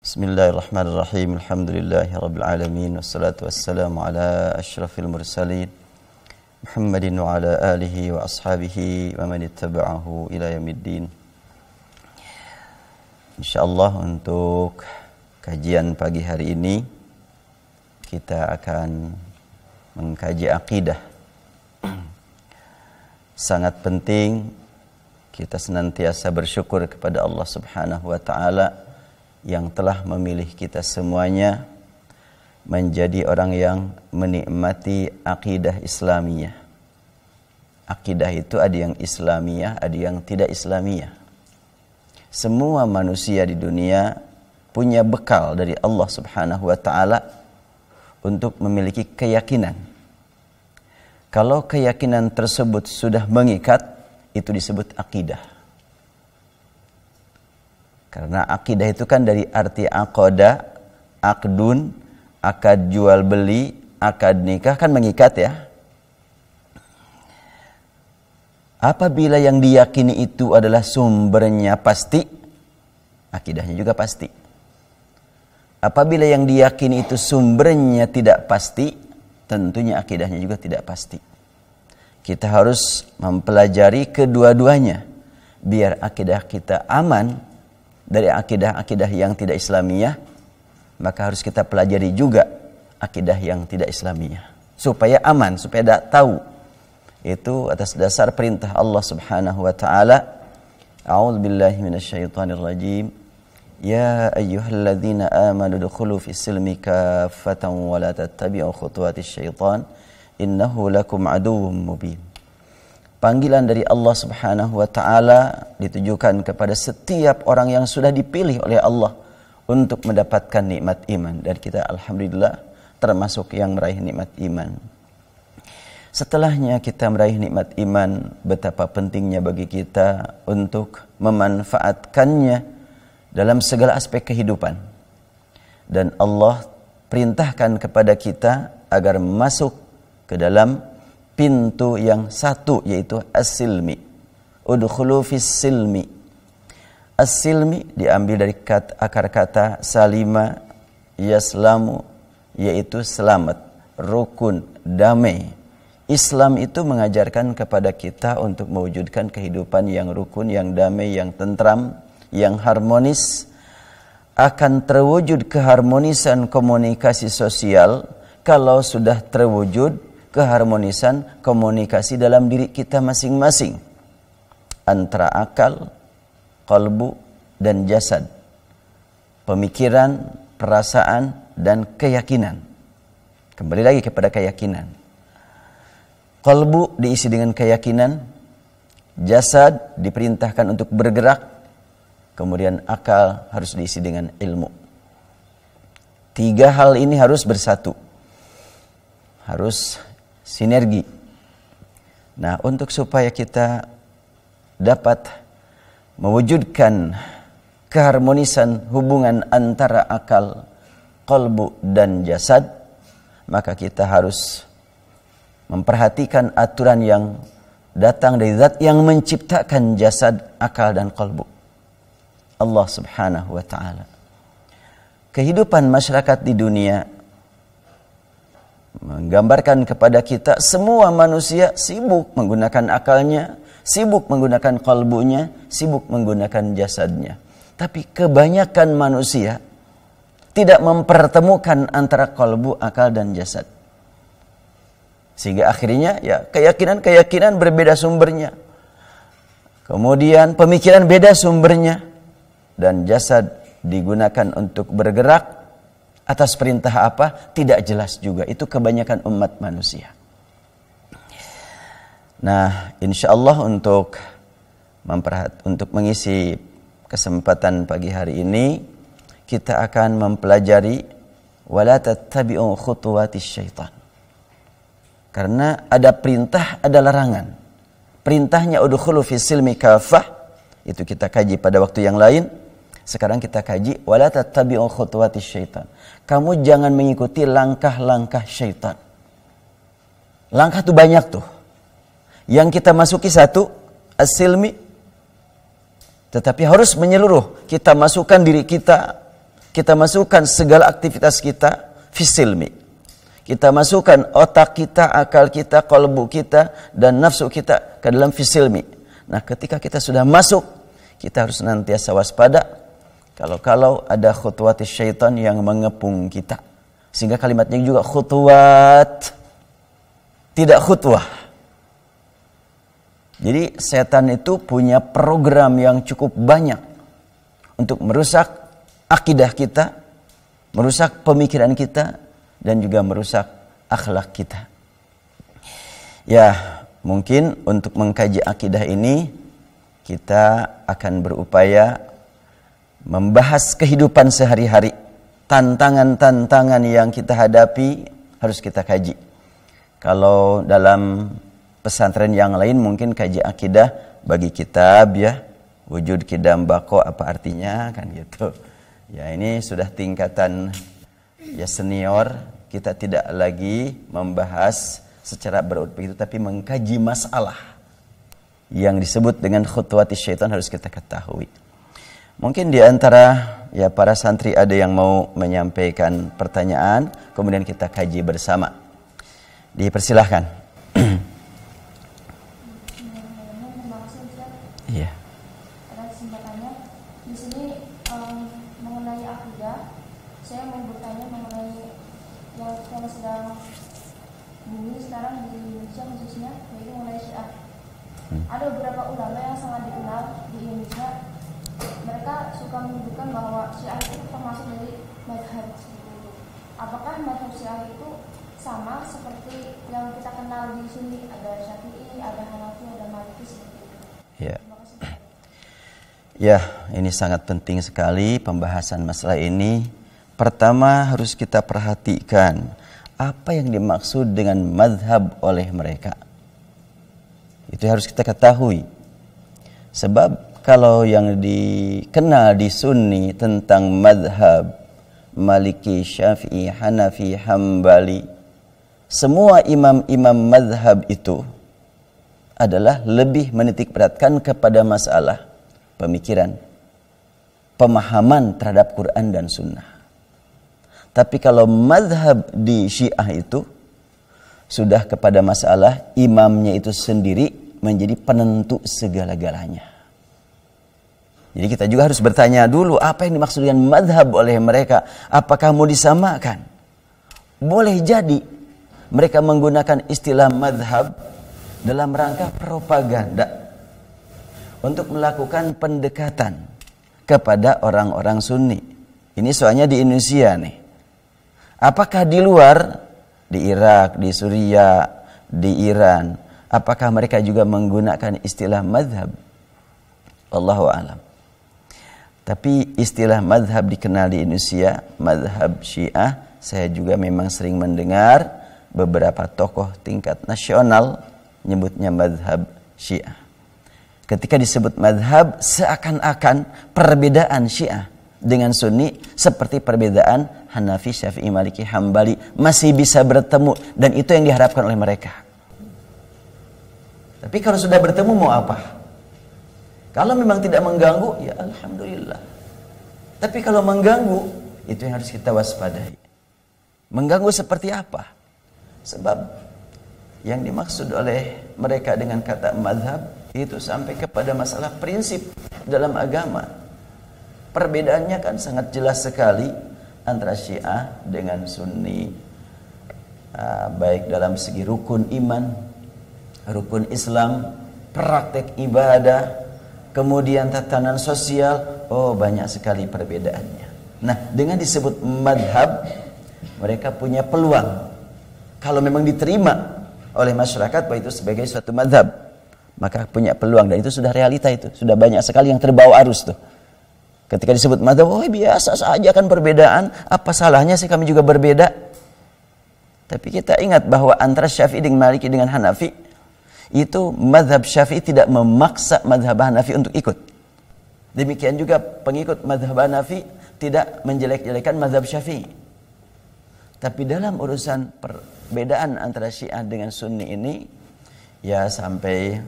Bismillahirrahmanirrahim. Alhamdulillahirabbil alamin wassalatu wassalamu ala asyrafil mursalin Muhammadin wa ala alihi wa ashabihi wa man ittaba'ahu ila yaumiddin. Insyaallah untuk kajian pagi hari ini kita akan mengkaji akidah. Sangat penting kita senantiasa bersyukur kepada Allah Subhanahu wa taala yang telah memilih kita semuanya menjadi orang yang menikmati akidah Islamiyah. Akidah itu ada yang Islamiyah, ada yang tidak Islamiyah. Semua manusia di dunia punya bekal dari Allah Subhanahu wa taala untuk memiliki keyakinan. Kalau keyakinan tersebut sudah mengikat, itu disebut akidah. Karena akidah itu kan dari arti aqada, akdun, akad jual beli, akad nikah kan mengikat ya. Apabila yang diyakini itu adalah sumbernya pasti, akidahnya juga pasti. Apabila yang diyakini itu sumbernya tidak pasti, tentunya akidahnya juga tidak pasti. Kita harus mempelajari kedua-duanya biar akidah kita aman dari akidah-akidah yang tidak Islamiyah. Maka harus kita pelajari juga akidah yang tidak Islamiyah supaya aman, supaya tidak tahu. Itu atas dasar perintah Allah Subhanahu wa taala. A'udzubillahi minasyaitonirrajim. Ya ayyuhalladzina amanu dukhulu fis silmi kaffatan wa la tattabi'u khutuwatis syaitan innahu lakum aduwwum mubin. Panggilan dari Allah Subhanahu wa taala ditujukan kepada setiap orang yang sudah dipilih oleh Allah untuk mendapatkan nikmat iman, dan kita alhamdulillah termasuk yang meraih nikmat iman. Setelahnya kita meraih nikmat iman, betapa pentingnya bagi kita untuk memanfaatkannya dalam segala aspek kehidupan. Dan Allah perintahkan kepada kita agar masuk ke dalam pintu yang satu, yaitu as-silmi. Udkhulu fis silmi. As-silmi diambil dari akar kata salima yaslamu, yaitu selamat, rukun, damai. Islam itu mengajarkan kepada kita untuk mewujudkan kehidupan yang rukun, yang damai, yang tentram, yang harmonis. Akan terwujud keharmonisan komunikasi sosial kalau sudah terwujud keharmonisan komunikasi dalam diri kita masing-masing antara akal, qalbu, dan jasad, pemikiran, perasaan, dan keyakinan. Kembali lagi kepada keyakinan. Qalbu diisi dengan keyakinan, jasad diperintahkan untuk bergerak, kemudian akal harus diisi dengan ilmu. Tiga hal ini harus bersatu, harus sinergi. Nah, untuk supaya kita dapat mewujudkan keharmonisan hubungan antara akal, qalbu, dan jasad, maka kita harus memperhatikan aturan yang datang dari zat yang menciptakan jasad, akal, dan qalbu, Allah Subhanahu wa taala. Kehidupan masyarakat di dunia menggambarkan kepada kita semua manusia sibuk menggunakan akalnya, sibuk menggunakan qalbunya, sibuk menggunakan jasadnya. Tapi kebanyakan manusia tidak mempertemukan antara qalbu, akal, dan jasad. Sehingga akhirnya ya keyakinan berbeda sumbernya. Kemudian pemikiran beda sumbernya. Dan jasad digunakan untuk bergerak atas perintah apa? Tidak jelas juga. Itu kebanyakan umat manusia. Nah, insyaallah untuk mengisi kesempatan pagi hari ini, kita akan mempelajari wala tattabi'u khutuwatis syaitan. Karena ada perintah, ada larangan. Perintahnya udkhulu fis silmi kafah, itu kita kaji pada waktu yang lain. Sekarang kita kaji wala tattabi'u khutuwatis syaitan. Kamu jangan mengikuti langkah-langkah syaitan. Langkah itu banyak tuh. Yang kita masuki satu, as-silmi. Tetapi harus menyeluruh. Kita masukkan diri kita kita masukkan segala aktivitas kita fisilmi. Kita masukkan otak kita, akal kita, qalbu kita, dan nafsu kita ke dalam fisilmi. Nah, ketika kita sudah masuk, kita harus senantiasa waspada. Kalau ada khutuwat syaitan yang mengepung kita. Sehingga kalimatnya juga khutuwat, tidak khutwah. Jadi setan itu punya program yang cukup banyak untuk merusak akidah kita, merusak pemikiran kita, dan juga merusak akhlak kita. Ya, mungkin untuk mengkaji akidah ini kita akan berupaya membahas kehidupan sehari-hari, tantangan-tantangan yang kita hadapi harus kita kaji. Kalau dalam pesantren yang lain mungkin kaji akidah bagi kitab ya, wujud kidam bako apa artinya kan gitu. Ya, ini sudah tingkatan ya senior, kita tidak lagi membahas secara berurut begitu, tapi mengkaji masalah yang disebut dengan khutuwati syaitan harus kita ketahui. Mungkin di antara ya para santri ada yang mau menyampaikan pertanyaan, kemudian kita kaji bersama. Dipersilahkan. Iya. Pada kesempatannya di sini mengenai akidah, saya mau bertanya mengenai yang sedang booming sekarang di Indonesia khususnya, yaitu mengenai Syiah. Ada beberapa ulama yang sangat dikenal di Indonesia. Mereka suka menyebutkan bahwa Syiah itu termasuk dari mazhab. Apakah mazhab Syiah itu sama seperti yang kita kenal di sini, ada Syafi'i, ada Hanafi, ada Maliki seperti itu? Ya. Ya, ini sangat penting sekali pembahasan masalah ini. Pertama harus kita perhatikan apa yang dimaksud dengan mazhab oleh mereka. Itu harus kita ketahui. Sebab kalau yang dikenal di Sunni tentang mazhab Maliki, Syafi'i, Hanafi, Hambali, semua imam-imam mazhab itu adalah lebih menitik beratkan kepada masalah pemikiran, pemahaman terhadap Quran dan Sunnah. Tapi kalau mazhab di Syiah itu sudah kepada masalah imamnya itu sendiri menjadi penentu segala-galanya. Jadi kita juga harus bertanya dulu apa yang dimaksud dengan mazhab oleh mereka. Apakah mau disamakan? Boleh jadi mereka menggunakan istilah mazhab dalam rangka propaganda untuk melakukan pendekatan kepada orang-orang Sunni. Ini soalnya di Indonesia nih. Apakah di luar, di Irak, di Suriah, di Iran, apakah mereka juga menggunakan istilah mazhab? Allahu a'lam. Tapi istilah mazhab dikenal di Indonesia, mazhab Syiah. Saya juga memang sering mendengar beberapa tokoh tingkat nasional nyebutnya mazhab Syiah. Ketika disebut mazhab, seakan-akan perbedaan Syiah dengan Sunni seperti perbedaan Hanafi, Syafi'i, Maliki, Hambali masih bisa bertemu, dan itu yang diharapkan oleh mereka. Tapi kalau sudah bertemu mau apa? Kalau memang tidak mengganggu, ya alhamdulillah. Tapi kalau mengganggu, itu yang harus kita waspadai. Mengganggu seperti apa? Sebab yang dimaksud oleh mereka dengan kata mazhab itu sampai kepada masalah prinsip dalam agama. Perbedaannya kan sangat jelas sekali antara Syiah dengan Sunni. Baik dalam segi rukun iman, rukun Islam, praktek ibadah, kemudian tatanan sosial, banyak sekali perbedaannya. Nah, dengan disebut madhab, mereka punya peluang. Kalau memang diterima oleh masyarakat bahwa itu sebagai suatu madhab, maka punya peluang, dan itu sudah realita, itu sudah banyak sekali yang terbawa arus tuh. Ketika disebut madhab, biasa saja kan perbedaan, apa salahnya sih kami juga berbeda? Tapi kita ingat bahwa antara Syafi'i dengan Maliki dengan Hanafi, itu madhab Syafi'i tidak memaksa madhab Hanafi untuk ikut. Demikian juga pengikut madhab Hanafi tidak menjelek-jelekan madhab Syafi'i. Tapi dalam urusan perbedaan antara Syiah dengan Sunni ini, ya sampai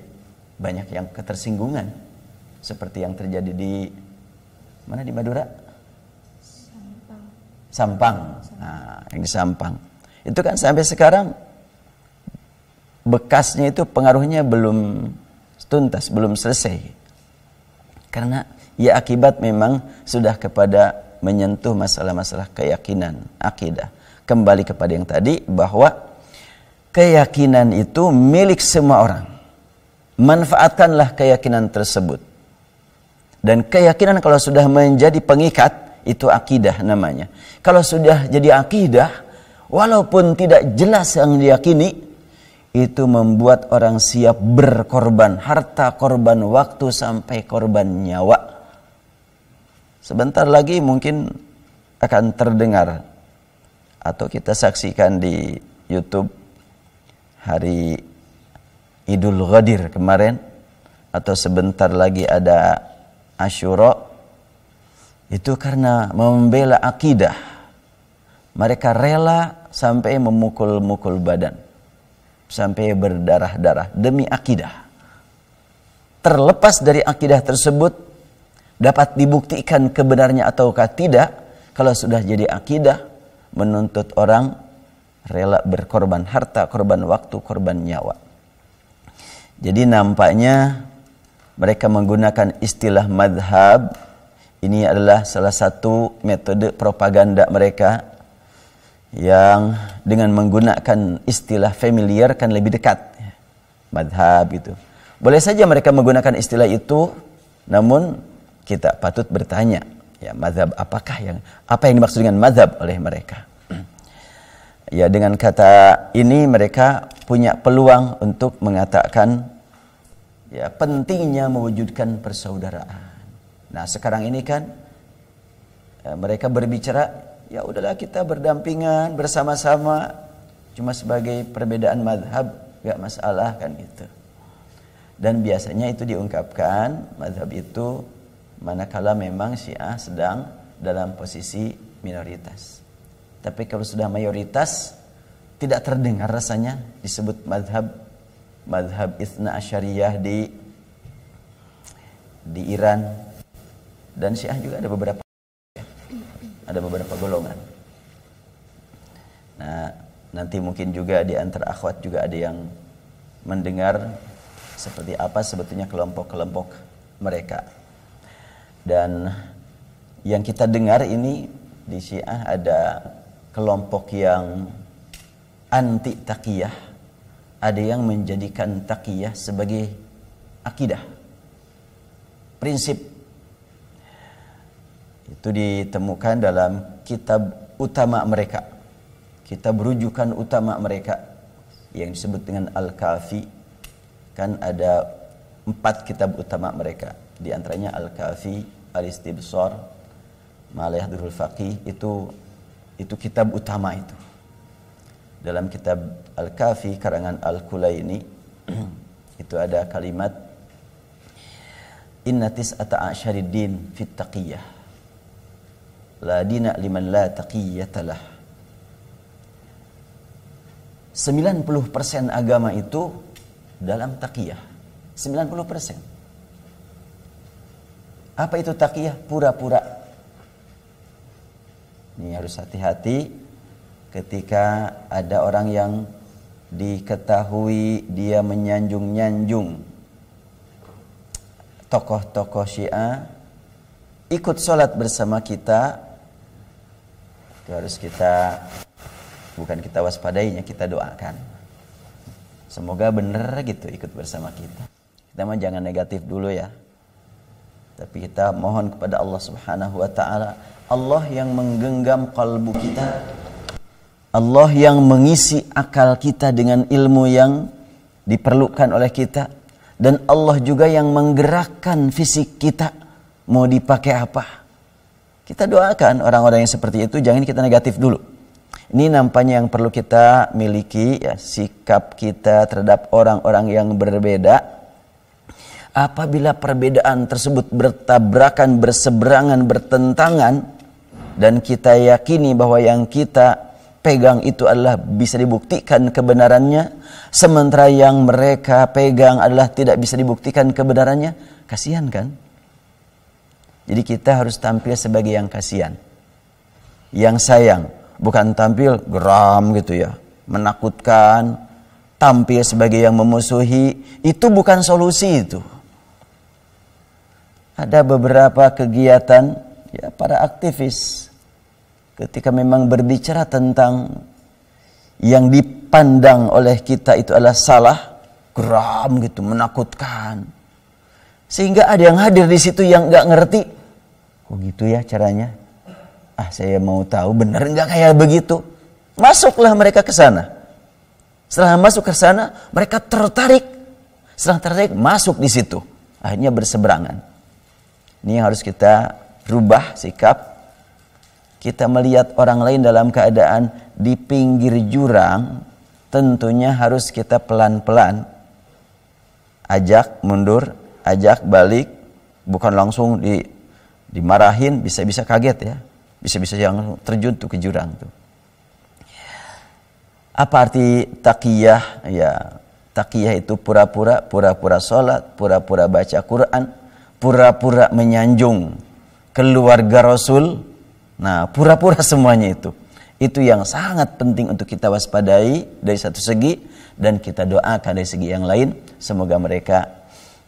banyak yang ketersinggungan. Seperti yang terjadi di mana, di Madura? Sampang. Nah, yang di Sampang. Itu kan sampai sekarang bekasnya itu pengaruhnya belum tuntas, belum selesai. Karena ya akibat memang sudah kepada menyentuh masalah-masalah keyakinan, akidah. Kembali kepada yang tadi bahwa keyakinan itu milik semua orang. Manfaatkanlah keyakinan tersebut. Dan keyakinan kalau sudah menjadi pengikat, itu akidah namanya. Kalau sudah jadi akidah, walaupun tidak jelas yang diyakini, itu membuat orang siap berkorban harta, korban waktu, sampai korban nyawa. Sebentar lagi mungkin akan terdengar atau kita saksikan di YouTube hari Idul Ghadir kemarin, atau sebentar lagi ada Asyura. Itu karena membela akidah. Mereka rela sampai memukul-mukul badan, sampai berdarah-darah demi akidah. Terlepas dari akidah tersebut dapat dibuktikan kebenarnya ataukah tidak, kalau sudah jadi akidah, menuntut orang rela berkorban harta, korban waktu, korban nyawa. Jadi nampaknya mereka menggunakan istilah madhab. Ini adalah salah satu metode propaganda mereka yang dengan menggunakan istilah familiar kan lebih dekat. Madhab itu. Boleh saja mereka menggunakan istilah itu, namun kita patut bertanya, ya madhab apa yang dimaksud dengan madhab oleh mereka? Ya dengan kata ini mereka punya peluang untuk mengatakan ya pentingnya mewujudkan persaudaraan. Nah sekarang ini kan mereka berbicara, ya udahlah kita berdampingan bersama-sama, cuma sebagai perbedaan madhab, gak masalah kan gitu. Dan biasanya itu diungkapkan madhab itu manakala memang Syiah sedang dalam posisi minoritas. Tapi kalau sudah mayoritas, tidak terdengar rasanya disebut madhab Itsna Asyariyah di Iran. Dan Syiah juga ada beberapa golongan. Nah, nanti mungkin juga di antara akhwat juga ada yang mendengar seperti apa sebetulnya kelompok-kelompok mereka. Dan yang kita dengar ini di Syiah ada kelompok yang anti taqiyah, ada yang menjadikan taqiyah sebagai akidah, prinsip. Itu ditemukan dalam kitab utama mereka, kitab rujukan utama mereka yang disebut dengan Al-Kafi. Kan ada 4 kitab utama mereka, di antaranya Al-Kafi, Al-Istibsar, Ma la Yahdurul Faqih. Itu kitab utama itu. Dalam kitab Al-Kafi karangan Al-Kulaini itu ada kalimat Inna tis'ata asyariddin fit taqiyah la dina liman la taqiyatalah. 90% agama itu dalam taqiyah. 90%. Apa itu taqiyah? Pura-pura. Ini harus hati-hati ketika ada orang yang diketahui dia menyanjung-nyanjung tokoh-tokoh Syiah, ikut sholat bersama kita. Itu harus bukan kita waspadainya, kita doakan. Semoga benar gitu ikut bersama kita. Kita mah jangan negatif dulu ya. Tapi kita mohon kepada Allah Subhanahu wa taala, Allah yang menggenggam kalbu kita, Allah yang mengisi akal kita dengan ilmu yang diperlukan oleh kita, dan Allah juga yang menggerakkan fisik kita mau dipakai apa. Kita doakan orang-orang yang seperti itu, jangan kita negatif dulu. Ini nampaknya yang perlu kita miliki, ya, sikap kita terhadap orang-orang yang berbeda. Apabila perbedaan tersebut bertabrakan, berseberangan, bertentangan, dan kita yakini bahwa yang kita pegang itu adalah bisa dibuktikan kebenarannya, sementara yang mereka pegang adalah tidak bisa dibuktikan kebenarannya, kasihan kan? Jadi kita harus tampil sebagai yang kasihan. yang sayang, bukan tampil geram gitu ya, menakutkan, tampil sebagai yang memusuhi. Itu bukan solusi itu. Ada beberapa kegiatan ya para aktivis ketika memang berbicara tentang yang dipandang oleh kita itu adalah salah, geram gitu, menakutkan. Sehingga ada yang hadir di situ yang nggak ngerti. Oh gitu ya caranya? Saya mau tahu benar nggak kayak begitu. Masuklah mereka ke sana. Setelah masuk ke sana, mereka tertarik. Setelah tertarik, masuk di situ. Akhirnya berseberangan. Ini yang harus kita rubah sikap. Kita melihat orang lain dalam keadaan di pinggir jurang, tentunya harus kita pelan-pelan. Ajak mundur, ajak balik, bukan langsung dimarahin, bisa-bisa kaget ya. Bisa-bisa yang terjun tuh ke jurang tuh. Apa arti taqiyah? Ya, taqiyah itu pura-pura sholat, pura-pura baca Quran, pura-pura menyanjung keluarga Rasul. Nah, pura-pura semuanya itu. Itu yang sangat penting untuk kita waspadai dari satu segi, dan kita doakan dari segi yang lain. Semoga mereka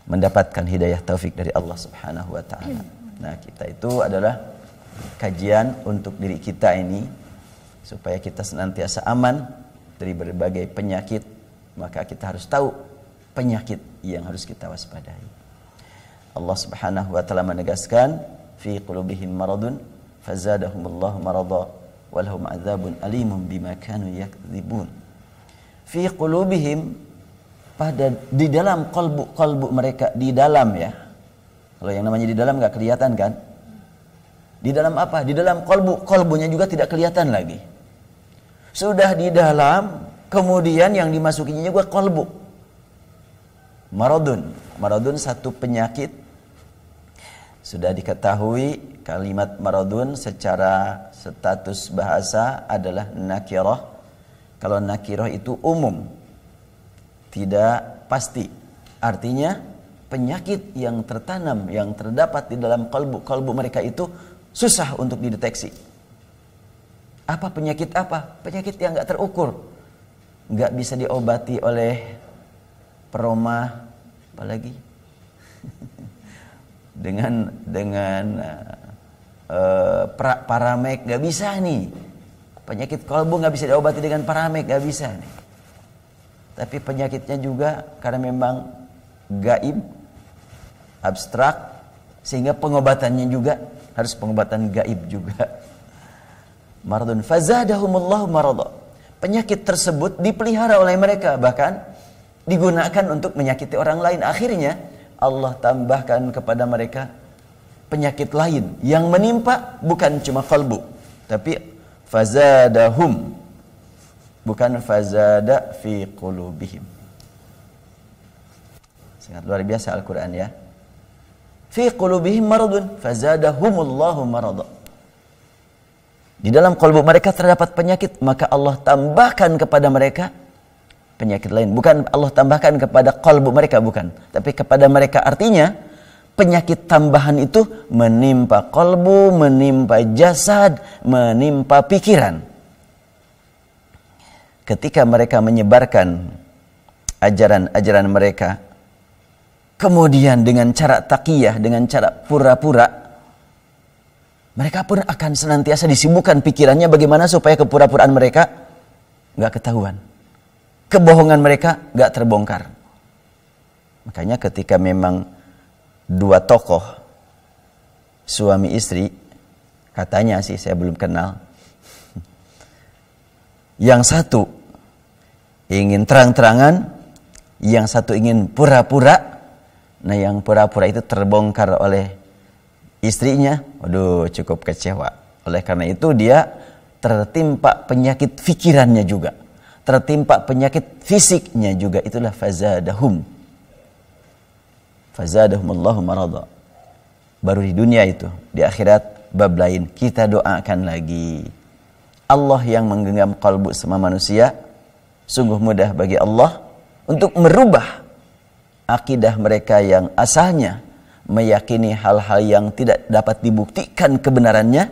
mendapatkan hidayah taufik dari Allah Subhanahu wa ta'ala. Nah, kita itu adalah kajian untuk diri kita ini supaya kita senantiasa aman dari berbagai penyakit. Maka kita harus tahu penyakit yang harus kita waspadai. Allah Subhanahu wa ta'ala menegaskan, fi qulubihim maradun fazadahumullahu marada walahum adzabun alimun bima kanu yakdzibun. Fi qulubihim, di dalam qalbu mereka, di dalam ya. Kalau yang namanya di dalam enggak kelihatan kan? Di dalam apa? Di dalam qalbunya juga tidak kelihatan lagi. Sudah di dalam, kemudian yang dimasukinya juga qalbu. Maradun satu penyakit. Sudah diketahui kalimat maradun secara status bahasa adalah nakirah. Kalau nakirah itu umum, tidak pasti. Artinya penyakit yang tertanam, yang terdapat di dalam kalbu mereka itu susah untuk dideteksi. Apa penyakit apa? Penyakit yang nggak terukur, nggak bisa diobati oleh peroma, apalagi dengan paramek, nggak bisa nih. Penyakit kalbu nggak bisa diobati dengan paramek, nggak bisa nih. Tapi penyakitnya juga karena memang gaib, abstrak, sehingga pengobatannya juga harus pengobatan gaib juga. Maradun fazadahumullahu marada. Penyakit tersebut dipelihara oleh mereka, bahkan digunakan untuk menyakiti orang lain. Akhirnya Allah tambahkan kepada mereka penyakit lain yang menimpa bukan cuma kalbu, tapi fazadahum, bukan fazada fi qulubihim. Sangat luar biasa Al-Quran ya. Fi qulubihim maradun fazadahumullahu marada. Di dalam kalbu mereka terdapat penyakit, maka Allah tambahkan kepada mereka penyakit lain. Bukan Allah tambahkan kepada kalbu mereka, bukan. Tapi kepada mereka, artinya penyakit tambahan itu menimpa kalbu, menimpa jasad, menimpa pikiran. Ketika mereka menyebarkan ajaran-ajaran mereka, kemudian dengan cara taqiyah, dengan cara pura-pura, mereka pun akan senantiasa disibukkan pikirannya bagaimana supaya kepura-puraan mereka nggak ketahuan, kebohongan mereka nggak terbongkar. Makanya ketika memang dua tokoh suami istri, katanya sih saya belum kenal, yang satu ingin terang-terangan, yang satu ingin pura-pura. Nah, yang pura-pura itu terbongkar oleh istrinya, waduh cukup kecewa. Oleh karena itu dia tertimpa penyakit fikirannya juga, tertimpa penyakit fisiknya juga. Itulah fazadahumullahu marada. Baru di dunia itu, di akhirat bab lain. Kita doakan lagi. Allah yang menggenggam kalbu semua manusia, sungguh mudah bagi Allah untuk merubah akidah mereka yang asalnya meyakini hal-hal yang tidak dapat dibuktikan kebenarannya,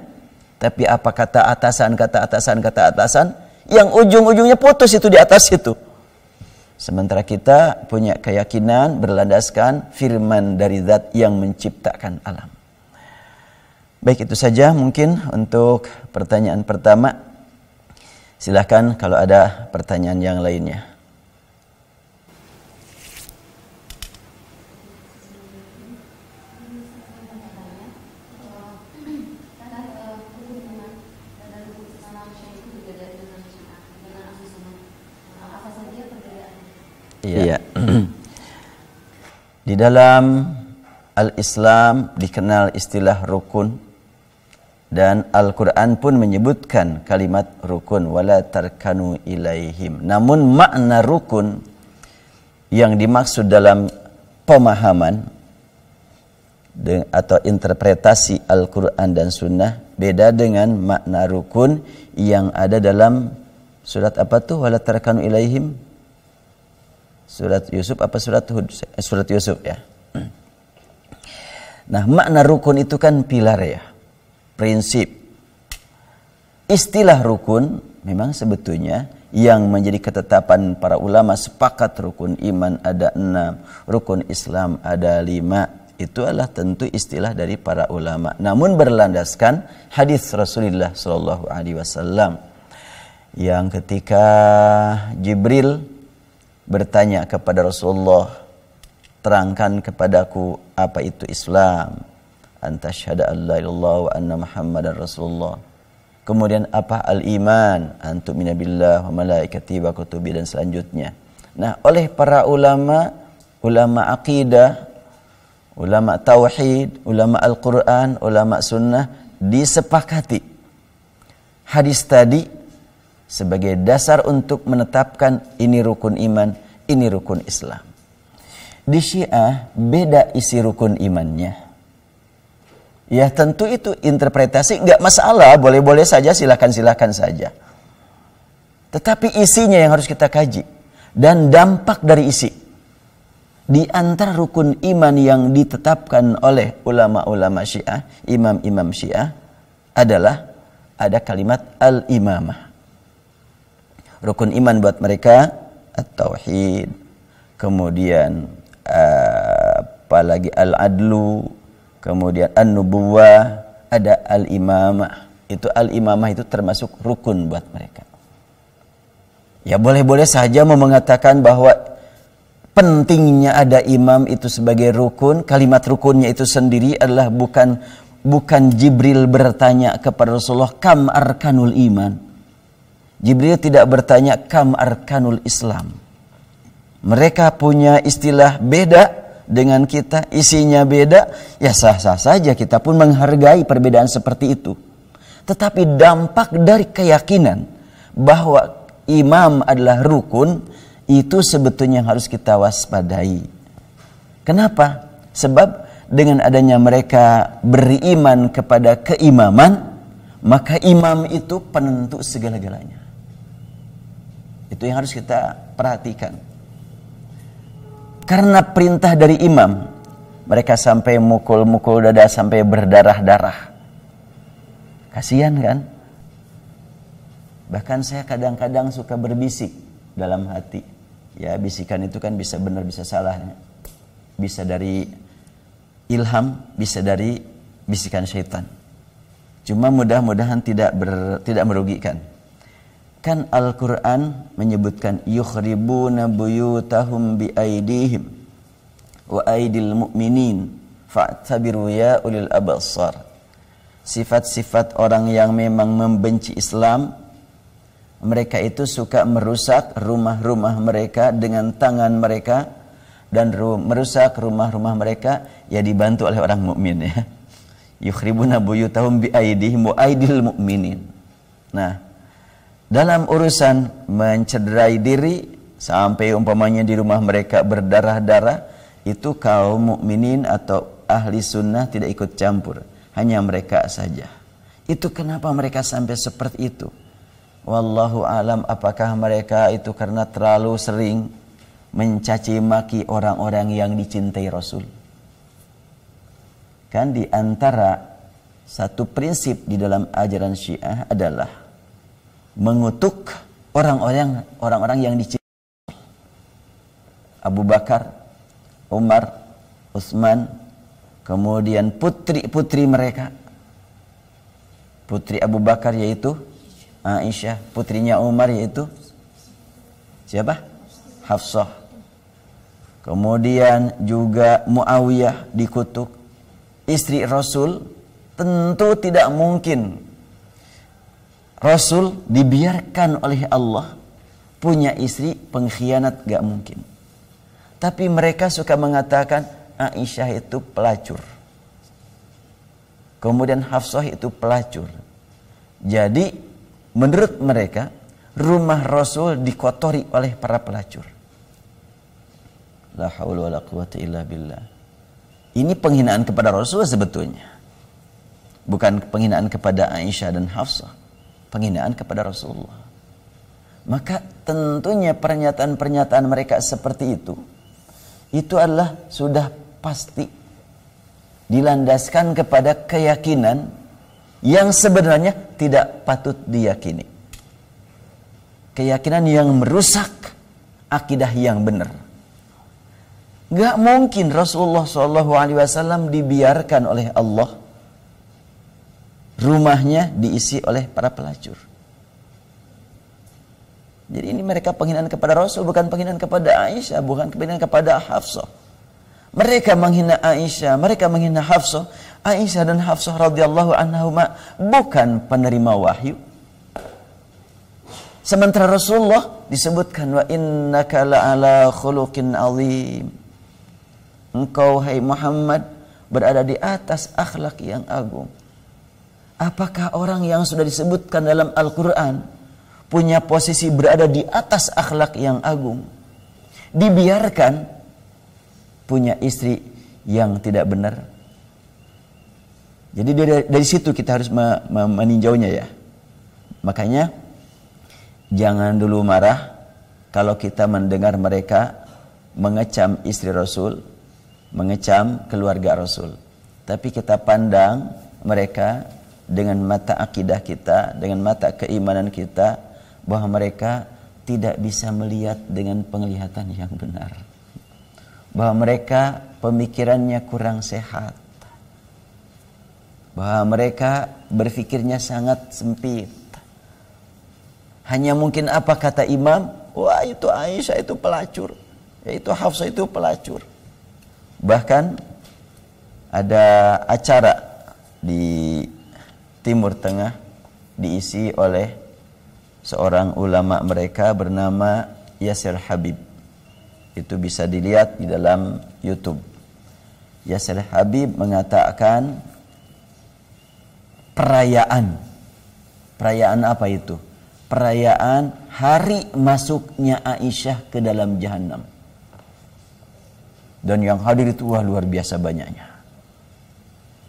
Tapi apa kata atasan, yang ujung-ujungnya putus itu di atas itu. Sementara kita punya keyakinan berlandaskan firman dari zat yang menciptakan alam. Baik, itu saja mungkin untuk pertanyaan pertama. Silahkan kalau ada pertanyaan yang lainnya. Iya. Di dalam Al-Islam dikenal istilah rukun, dan Al-Quran pun menyebutkan kalimat rukun, wala tarkanu ilaihim. Namun makna rukun yang dimaksud dalam pemahaman atau interpretasi Al-Quran dan Sunnah beda dengan makna rukun yang ada dalam surat apa tuh, wala tarkanu ilaihim? Surat Yusuf apa surat Hud? Surat Yusuf ya. Nah, makna rukun itu kan pilar ya, prinsip. Istilah rukun memang sebetulnya yang menjadi ketetapan para ulama sepakat rukun iman ada 6, rukun Islam ada 5. Itu adalah tentu istilah dari para ulama. Namun berlandaskan hadis Rasulullah SAW yang ketika Jibril bertanya kepada Rasulullah, terangkan kepadaku apa itu Islam. Anta syahada an la ilaha illallah wa anna Muhammadar Rasulullah. Kemudian apa al-iman? Antu minabillah wa malaikati wa kutubi, dan selanjutnya. Nah, oleh para ulama, ulama akidah, ulama tauhid, ulama Al-Quran, ulama sunnah, disepakati hadis tadi sebagai dasar untuk menetapkan ini rukun iman, ini rukun Islam. Di Syiah beda isi rukun imannya. Ya tentu itu interpretasi, nggak masalah, boleh-boleh saja, silakan saja. Tetapi isinya yang harus kita kaji, dan dampak dari isi. Di antara rukun iman yang ditetapkan oleh ulama-ulama Syiah, imam-imam Syiah, adalah ada kalimat al-imamah. Rukun iman buat mereka at-tauhid, kemudian apalagi al-adlu, kemudian an-nubuwah, ada al-imamah. Itu al-imamah itu termasuk rukun buat mereka. Ya boleh-boleh saja mau mengatakan bahwa pentingnya ada imam itu sebagai rukun. Kalimat rukunnya itu sendiri adalah bukan Jibril bertanya kepada Rasulullah kam arkanul iman. Jibril tidak bertanya kam arkanul Islam. Mereka punya istilah beda dengan kita, isinya beda, ya sah-sah saja, kita pun menghargai perbedaan seperti itu. Tetapi dampak dari keyakinan bahwa imam adalah rukun, itu sebetulnya yang harus kita waspadai. Kenapa? Sebab dengan adanya mereka beriman kepada keimaman, maka imam itu penentu segala-galanya. Itu yang harus kita perhatikan. Karena perintah dari imam, mereka sampai mukul-mukul dada sampai berdarah-darah. Kasihan kan? Bahkan saya kadang-kadang suka berbisik dalam hati. Ya, bisikan itu kan bisa benar bisa salahnya. Bisa dari ilham, bisa dari bisikan syaitan. Cuma mudah-mudahan tidak merugikan. Kan Al-Quran menyebutkan yukhribuna buyutahum biaidihim wa aidil mu'minin fa'tabiru ya ulil abasar. Sifat-sifat orang yang memang membenci Islam, mereka itu suka merusak rumah-rumah mereka dengan tangan mereka, dan merusak rumah-rumah mereka ya dibantu oleh orang mukmin ya. Yukhribuna buyutahum biaidihim wa aidil mu'minin. Nah, dalam urusan mencederai diri sampai umpamanya di rumah mereka berdarah-darah, itu kaum mukminin atau ahli sunnah tidak ikut campur, hanya mereka saja. Itu kenapa mereka sampai seperti itu? Wallahu alam, apakah mereka itu karena terlalu sering mencaci maki orang-orang yang dicintai Rasul? Kan di antara satu prinsip di dalam ajaran Syiah adalah mengutuk orang-orang yang dicintai. Abu Bakar, Umar, Utsman, kemudian putri-putri mereka. Putri Abu Bakar yaitu Aisyah, putrinya Umar yaitu siapa? Hafsah. Kemudian juga Muawiyah dikutuk. Istri Rasul, tentu tidak mungkin Rasul dibiarkan oleh Allah punya istri pengkhianat, gak mungkin. Tapi mereka suka mengatakan Aisyah itu pelacur, kemudian Hafsah itu pelacur. Jadi menurut mereka rumah Rasul dikotori oleh para pelacur. La haula wala quwata illa billah. Ini penghinaan kepada Rasul sebetulnya, bukan penghinaan kepada Aisyah dan Hafsah, penghinaan kepada Rasulullah. Maka tentunya pernyataan-pernyataan mereka seperti itu adalah sudah pasti dilandaskan kepada keyakinan yang sebenarnya tidak patut diyakini. Keyakinan yang merusak akidah yang benar. Gak mungkin Rasulullah SAW dibiarkan oleh Allah rumahnya diisi oleh para pelacur. Jadi ini mereka penghinaan kepada Rasul, bukan penghinaan kepada Aisyah, bukan penghinaan kepada Hafsah. Mereka menghina Aisyah, mereka menghina Hafsah. Aisyah dan Hafsah radhiyallahu anhuma bukan penerima wahyu. Sementara Rasulullah disebutkan wa innaka la'ala khuluqin azim. Engkau hai Muhammad berada di atas akhlak yang agung. Apakah orang yang sudah disebutkan dalam Al-Quran punya posisi berada di atas akhlak yang agung, dibiarkan punya istri yang tidak benar? Jadi dari situ kita harus meninjaunya ya. Makanya jangan dulu marah kalau kita mendengar mereka mengecam istri Rasul, mengecam keluarga Rasul. Tapi kita pandang mereka dengan mata akidah kita, dengan mata keimanan kita, bahwa mereka tidak bisa melihat dengan penglihatan yang benar, bahwa mereka pemikirannya kurang sehat, bahwa mereka berfikirnya sangat sempit. Hanya mungkin apa kata imam, wah itu Aisyah itu pelacur, itu Hafsah itu pelacur. Bahkan ada acara di Timur Tengah diisi oleh seorang ulama mereka bernama Yasir Habib. Itu bisa dilihat di dalam YouTube. Yasir Habib mengatakan perayaan apa itu? Perayaan hari masuknya Aisyah ke dalam jahanam. Dan yang hadir itu luar biasa banyaknya.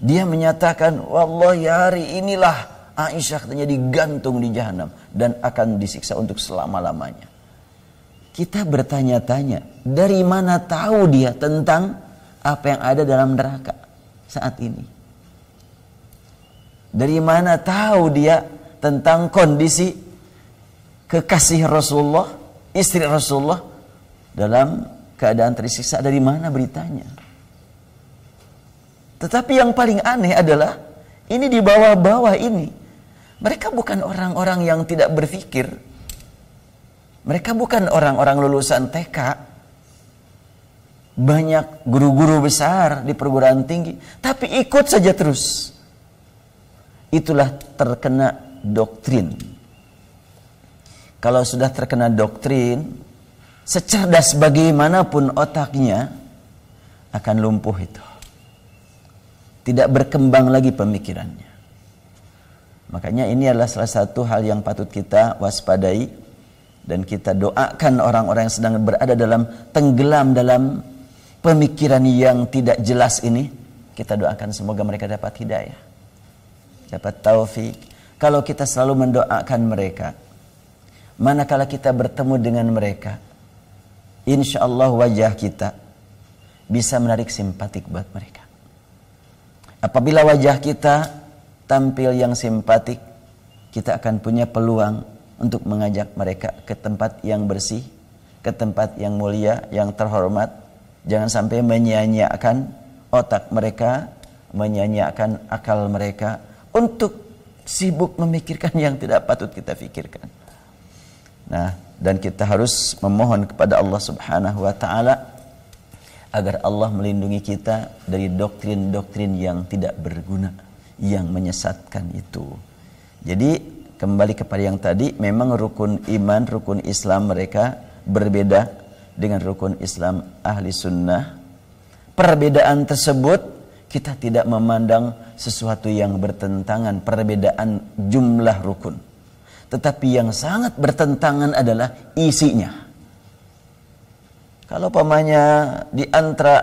Dia menyatakan, wallahi hari inilah Aisyah katanya digantung di jahanam dan akan disiksa untuk selama-lamanya. Kita bertanya-tanya, dari mana tahu dia tentang apa yang ada dalam neraka saat ini? Dari mana tahu dia tentang kondisi kekasih Rasulullah, istri Rasulullah dalam keadaan tersiksa? Dari mana beritanya? Tetapi yang paling aneh adalah ini di bawah-bawah ini. Mereka bukan orang-orang yang tidak berpikir. Mereka bukan orang-orang lulusan TK. Banyak guru-guru besar di perguruan tinggi, tapi ikut saja terus. Itulah terkena doktrin. Kalau sudah terkena doktrin, secerdas bagaimanapun otaknya akan lumpuh itu. Tidak berkembang lagi pemikirannya. Makanya ini adalah salah satu hal yang patut kita waspadai. Dan kita doakan orang-orang yang sedang berada tenggelam dalam pemikiran yang tidak jelas ini. Kita doakan semoga mereka dapat hidayah, dapat taufik. Kalau kita selalu mendoakan mereka, manakala kita bertemu dengan mereka, insya Allah wajah kita bisa menarik simpatik buat mereka. Apabila wajah kita tampil yang simpatik, kita akan punya peluang untuk mengajak mereka ke tempat yang bersih, ke tempat yang mulia, yang terhormat. Jangan sampai menyia-nyiakan otak mereka, menyia-nyiakan akal mereka untuk sibuk memikirkan yang tidak patut kita pikirkan. Nah, dan kita harus memohon kepada Allah Subhanahu wa taala agar Allah melindungi kita dari doktrin-doktrin yang tidak berguna, yang menyesatkan itu. Jadi kembali kepada yang tadi, memang rukun iman, rukun Islam mereka berbeda dengan rukun Islam ahli sunnah. Perbedaan tersebut kita tidak memandang sesuatu yang bertentangan, perbedaan jumlah rukun. Tetapi yang sangat bertentangan adalah isinya. Kalau pamannya di antara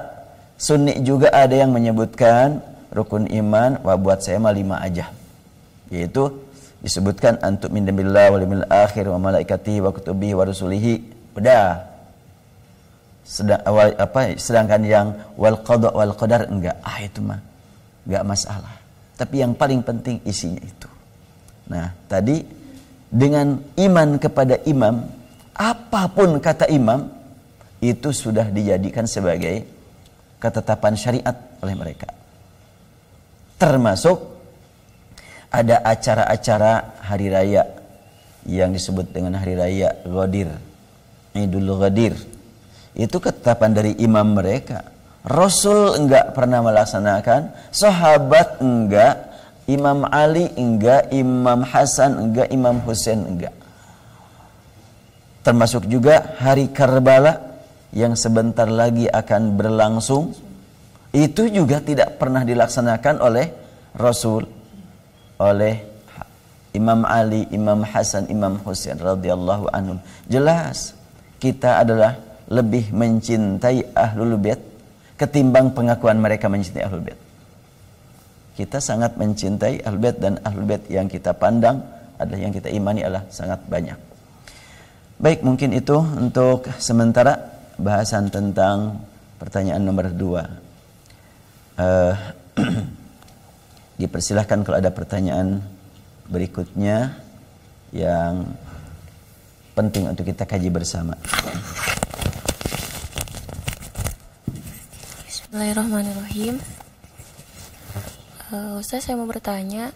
sunni juga ada yang menyebutkan rukun iman, wah buat saya mah 5 aja. Yaitu disebutkan antuk min billah wal yawmil akhir wa malaikatihi wa kutubihi wa rusulihi. Udah. Sedangkan yang wal qada wal qadar enggak. Itu mah enggak masalah. Tapi yang paling penting isinya itu. Nah, tadi dengan iman kepada imam, apapun kata imam itu sudah dijadikan sebagai ketetapan syariat oleh mereka. Termasuk ada acara-acara hari raya yang disebut dengan hari raya Ghadir, Idul Ghadir. Itu ketetapan dari imam mereka. Rasul enggak pernah melaksanakan, sahabat enggak, Imam Ali enggak, Imam Hasan enggak, Imam Husain enggak. Termasuk juga hari Karbala yang sebentar lagi akan berlangsung, itu juga tidak pernah dilaksanakan oleh Rasul, oleh Imam Ali, Imam Hasan, Imam Husain radhiyallahu anhum. Jelas kita adalah lebih mencintai Ahlul Bait ketimbang pengakuan mereka mencintai Ahlul Bait. Kita sangat mencintai Ahlul Bait, dan Ahlul Bait yang kita pandang adalah, yang kita imani adalah sangat banyak. Baik, mungkin itu untuk sementara bahasan tentang pertanyaan nomor 2. Dipersilahkan kalau ada pertanyaan berikutnya yang penting untuk kita kaji bersama. Bismillahirrahmanirrahim. Ustaz, saya mau bertanya,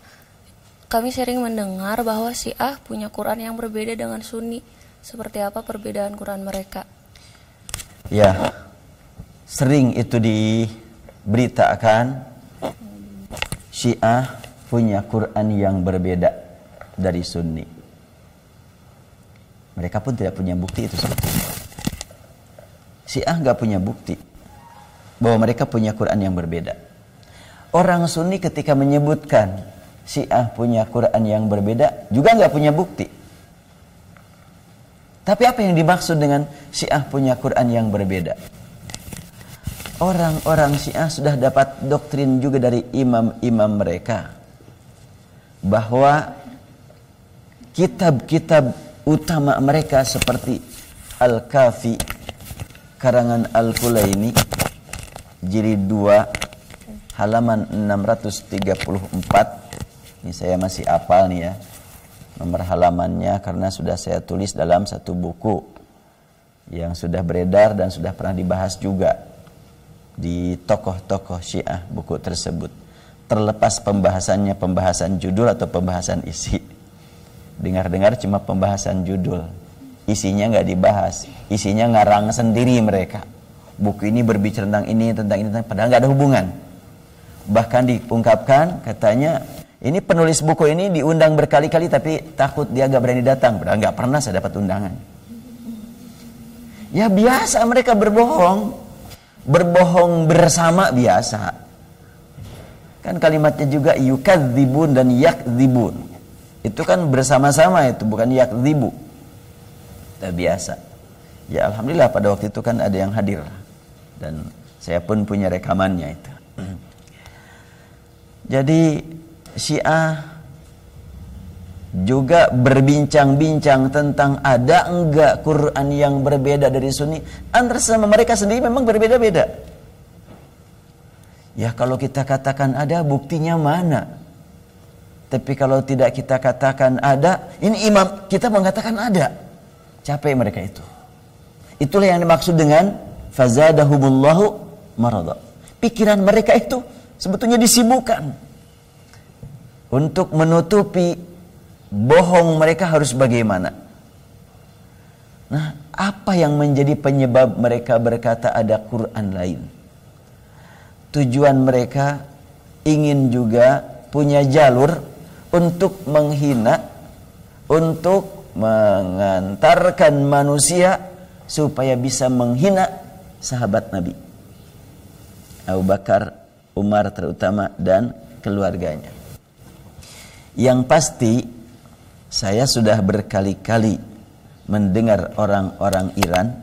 kami sering mendengar bahwa Syiah punya Quran yang berbeda dengan Sunni. Seperti apa perbedaan Quran mereka? Ya, sering itu diberitakan Syiah punya Quran yang berbeda dari Sunni. Mereka pun tidak punya bukti itu sebetulnya. Syiah nggak punya bukti bahwa mereka punya Quran yang berbeda. Orang Sunni ketika menyebutkan Syiah punya Quran yang berbeda juga nggak punya bukti. Tapi apa yang dimaksud dengan Syiah punya Quran yang berbeda? Orang-orang Syiah sudah dapat doktrin juga dari imam-imam mereka bahwa kitab-kitab utama mereka seperti Al-Kafi karangan Al-Kulaini jilid 2 halaman 634. Ini saya masih hafal nih ya nomor halamannya, karena sudah saya tulis dalam satu buku yang sudah beredar dan sudah pernah dibahas juga di tokoh-tokoh Syiah buku tersebut. Terlepas pembahasannya pembahasan judul atau pembahasan isi. Dengar-dengar cuma pembahasan judul, isinya nggak dibahas, isinya ngarang sendiri mereka. Buku ini berbicara tentang ini, padahal nggak ada hubungan. Bahkan diungkapkan katanya, ini penulis buku ini diundang berkali-kali tapi takut dia gak berani datang. Padahal gak pernah saya dapat undangan. Ya biasa mereka berbohong. Berbohong bersama biasa. Kan kalimatnya juga yukadzibun dan yakdzibun. Itu kan bersama-sama itu, bukan yakdzibu. Itu biasa. Ya alhamdulillah pada waktu itu kan ada yang hadir. Dan saya pun punya rekamannya itu. Jadi Syiah juga berbincang-bincang tentang ada enggak Quran yang berbeda dari Sunni. Antara sama mereka sendiri memang berbeda-beda. Ya kalau kita katakan ada, buktinya mana? Tapi kalau tidak kita katakan ada, ini imam kita mengatakan ada. Capek mereka itu. Itulah yang dimaksud dengan fazadahumullahu marada. Pikiran mereka itu sebetulnya disibukkan. Untuk menutupi bohong mereka harus bagaimana? Nah, apa yang menjadi penyebab mereka berkata ada Quran lain? Tujuan mereka ingin juga punya jalur untuk menghina, untuk mengantarkan manusia supaya bisa menghina sahabat Nabi Abu Bakar, Umar terutama, dan keluarganya. Yang pasti saya sudah berkali-kali mendengar orang-orang Iran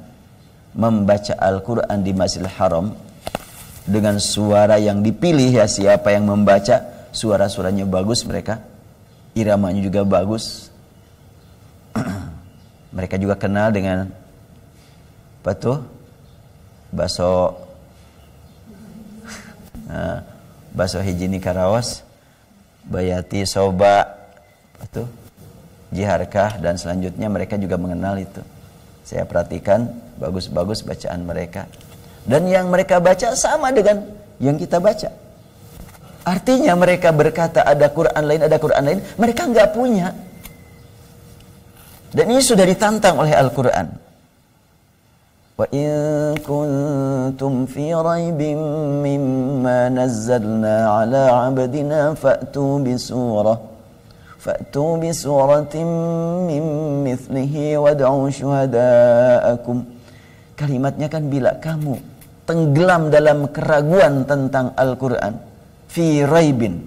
membaca Al-Quran di Masjidil Haram dengan suara yang dipilih, ya, siapa yang membaca suara-suaranya bagus, mereka iramanya juga bagus. Mereka juga kenal dengan apa tuh? Baso hijini karaos, bayati soba, apa tuh? Jiharkah, dan selanjutnya mereka juga mengenal itu. Saya perhatikan bagus-bagus bacaan mereka. Dan yang mereka baca sama dengan yang kita baca. Artinya mereka berkata ada Quran lain, ada Quran lain. Mereka enggak punya. Dan ini sudah ditantang oleh Al-Quran. Wa in kuntum fi raibin mimma nazzalna ala abdina fa'tu bisuratin min mithlihi wad'u syuhada'akum. Kalimatnya kan bila kamu tenggelam dalam keraguan tentang Al-Quran, fi raibin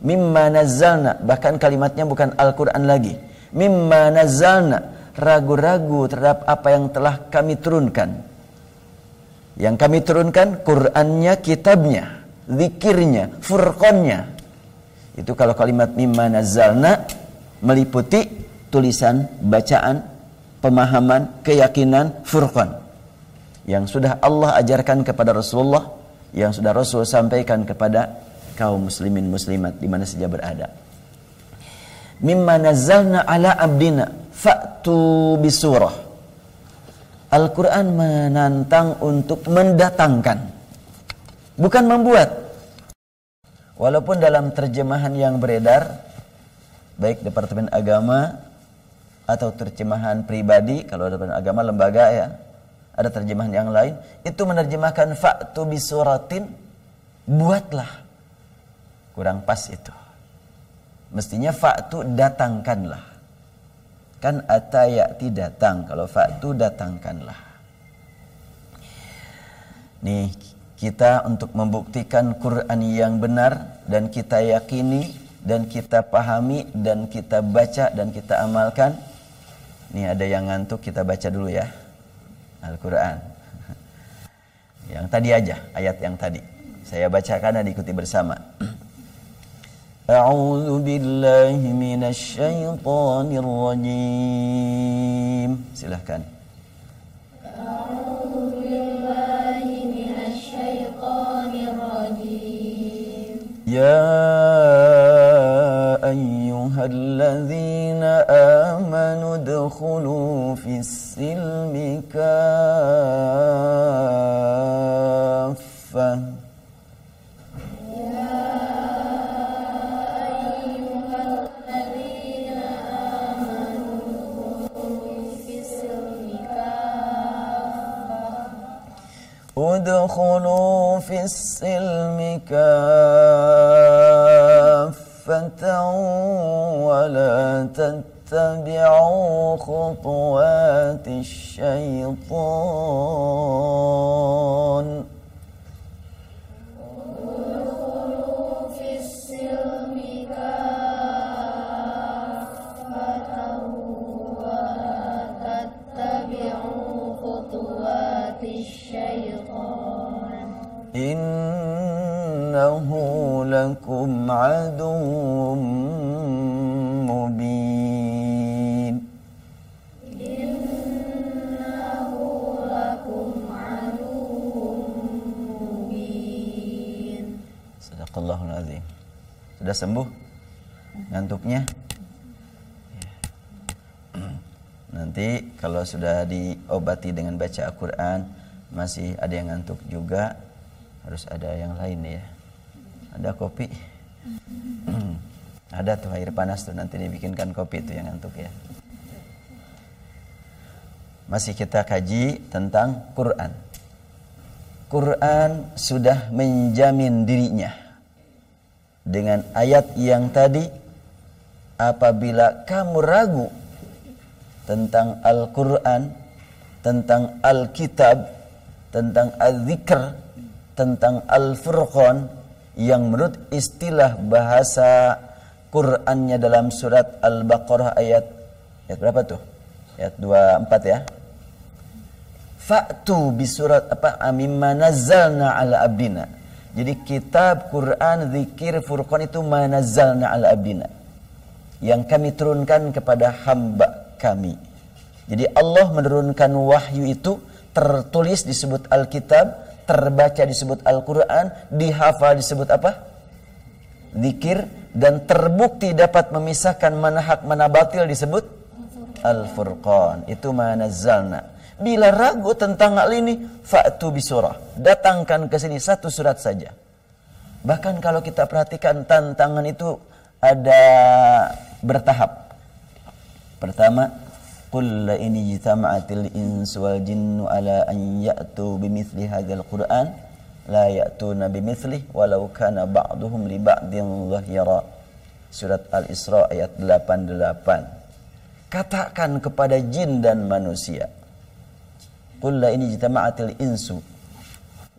mimma nazzalna, bahkan kalimatnya bukan Al-Quran lagi, mimma nazzalna, ragu-ragu terhadap apa yang telah kami turunkan. Yang kami turunkan Qur'annya, kitabnya, zikirnya, furqannya. Itu kalau kalimat mimma nazzalna meliputi tulisan, bacaan, pemahaman, keyakinan, furqan yang sudah Allah ajarkan kepada Rasulullah, yang sudah Rasul sampaikan kepada kaum muslimin muslimat di mana saja berada. Mimma nazzalna ala abdina fa'tu bisurah. Al-Quran menantang untuk mendatangkan, bukan membuat. Walaupun dalam terjemahan yang beredar, baik Departemen Agama atau terjemahan pribadi, kalau Departemen Agama lembaga, ya, ada terjemahan yang lain, itu menerjemahkan fa'tu bisuratin, buatlah. Kurang pas itu. Mestinya fa'tu, datangkanlah. Kan atayati, datang. Kalau fa'tu, datangkanlah. Nih, kita untuk membuktikan Quran yang benar dan kita yakini dan kita pahami dan kita baca dan kita amalkan. Nih ada yang ngantuk, kita baca dulu ya Al-Quran. Yang tadi aja, ayat yang tadi. Saya bacakan dan diikuti bersama. A'udzu billahi minasy syaithanir rajim. Silahkan. A'udzu billahi minasy syaithanir rajim. Ya ayyuhalladzina amanu udkhulu fis silmi kaffah. ادخلوا في السلم كافة ولا تتبعوا خطوات الشيطان إنه لكم عدو مبين. إنه لكم عدو مبين. Sadaqallahul azim. Sudah sembuh? Ngantuknya? Nanti kalau sudah diobati dengan baca Al-Quran, masih ada yang ngantuk juga, harus ada yang lain ya. Ada kopi? Ada tuh air panas tuh, nanti dibikinkan kopi tuh yang ngantuk ya. Masih kita kaji tentang Quran. Quran sudah menjamin dirinya dengan ayat yang tadi, apabila kamu ragu tentang Al-Quran, tentang Al-Kitab, tentang Al-Zikr, tentang Al-Furqan, yang menurut istilah bahasa Qurannya dalam surat Al-Baqarah ayat berapa tuh? Ayat 24 ya. Fa'tu bisurat mimma nazzalna ala abdina. Jadi kitab, Quran, zikir, Furqan itu manazzalna ala abdina, yang kami turunkan kepada hamba kami. Jadi Allah menurunkan wahyu itu, tertulis disebut Alkitab, terbaca disebut Al-Quran, dihafal disebut apa? Zikir, dan terbukti dapat memisahkan mana hak mana batil disebut Al-Furqan. Itu manazzalna. Bila ragu tentang hal ini, fa'tu bisurah, datangkan ke sini satu surat saja. Bahkan kalau kita perhatikan, tantangan itu ada bertahap. Pertama, qul la in jitama'atil insu wal jinnu ala an ya'tu bimithli hadzal Qur'an la ya'tuna bimithli walau kana ba'duhum li ba'din zahira. Surat Al-Isra ayat 88. Katakan kepada jin dan manusia, qul la in jitama'atil insu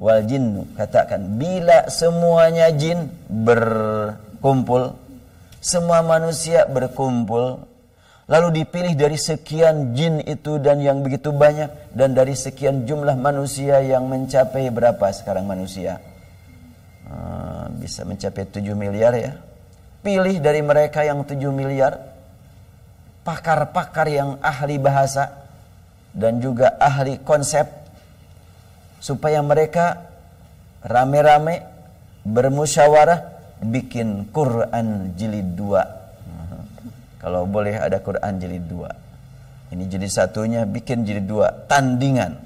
wal jinnu, katakan bila semuanya jin berkumpul, semua manusia berkumpul, lalu dipilih dari sekian jin itu dan yang begitu banyak, dan dari sekian jumlah manusia yang mencapai berapa sekarang manusia? Bisa mencapai 7 miliar ya. Pilih dari mereka yang 7 miliar, pakar-pakar yang ahli bahasa dan juga ahli konsep, supaya mereka rame-rame bermusyawarah bikin Quran jilid 2. Kalau boleh ada Quran jilid 2. Ini jilid satunya, bikin jilid 2, tandingan.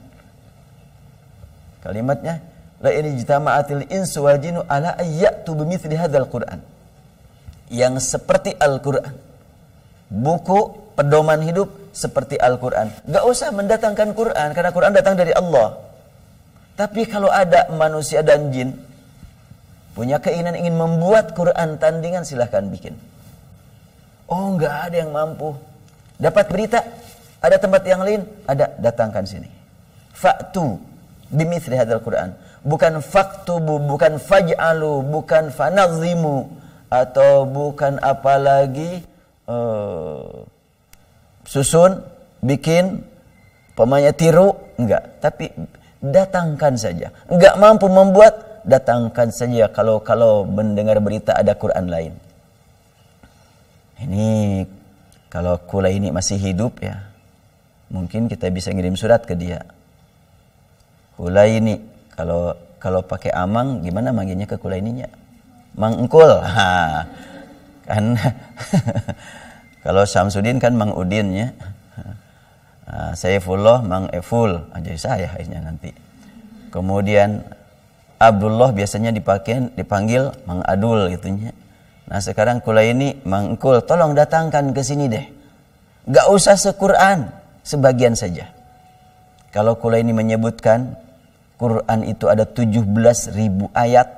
Kalimatnya, la in jitama'atil insu wal jinnu ala ayyatu bimithli hadzal Quran. Yang seperti Al-Quran. Buku pedoman hidup seperti Al-Quran. Gak usah mendatangkan Quran, karena Quran datang dari Allah. Tapi kalau ada manusia dan jin punya keinginan ingin membuat Quran tandingan, silahkan bikin. Oh, nggak ada yang mampu. Dapat berita, ada tempat yang lain, ada, datangkan sini. Fa'tu bimithli hadzal Quran. Bukan faktubu, bukan faj'alu, bukan fanazimu, atau bukan apalagi susun, bikin, pemainnya tiru, enggak. Tapi datangkan saja. Enggak mampu membuat, datangkan saja kalau mendengar berita ada Quran lain. Ini kalau Kulaini masih hidup ya, mungkin kita bisa ngirim surat ke dia. Kulaini, kalau pakai amang gimana manggilnya ke Kulaininya? Mang Engkul. Kan kalau Samsudin kan Mang Udin ya. Saifullah Mang Eful, jadi saya akhirnya nanti. Kemudian Abdullah biasanya dipanggil Mang Adul gitunya. Nah sekarang Kulaini Mang Engkul, tolong datangkan ke sini deh. Gak usah se-Quran, sebagian saja. Kalau Kulaini menyebutkan Quran itu ada 17.000 ayat,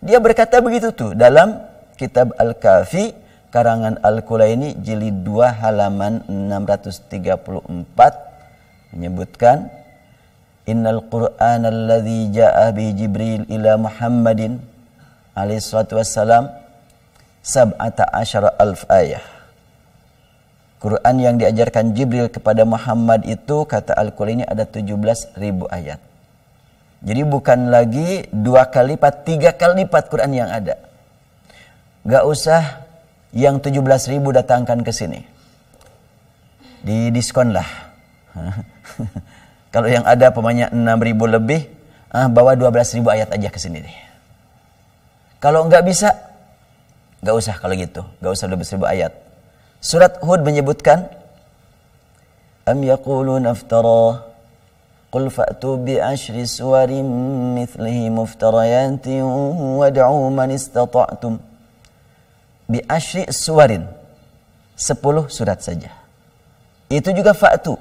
dia berkata begitu tuh dalam kitab Al-Kafi karangan Al-Kulaini jilid 2 halaman 634 menyebutkan, innal Qur'an alladhi ja'a bi Jibril ila Muhammadin alaihi salatu wassalam 17,000 ayah. Quran yang diajarkan Jibril kepada Muhammad itu, kata Al-Kulaini, ada 17.000 ayat. Jadi bukan lagi 2 kali lipat, 3 kali lipat Quran yang ada. Gak usah yang 17.000 datangkan ke sini. Didiskon lah. Kalau yang ada pemainnya 6.000 lebih, bawa 12.000 ayat aja ke sini deh. Kalau nggak bisa, Gak usah kalau gitu, gak usah 12.000 ayat. Surat Hud menyebutkan, am yaquluna iftara qul fa'tu bi ashri suwarin mithlihi muftarayatin wad'u man istata'tum. Bi ashri suwarin, 10 surat saja. Itu juga fa'tu.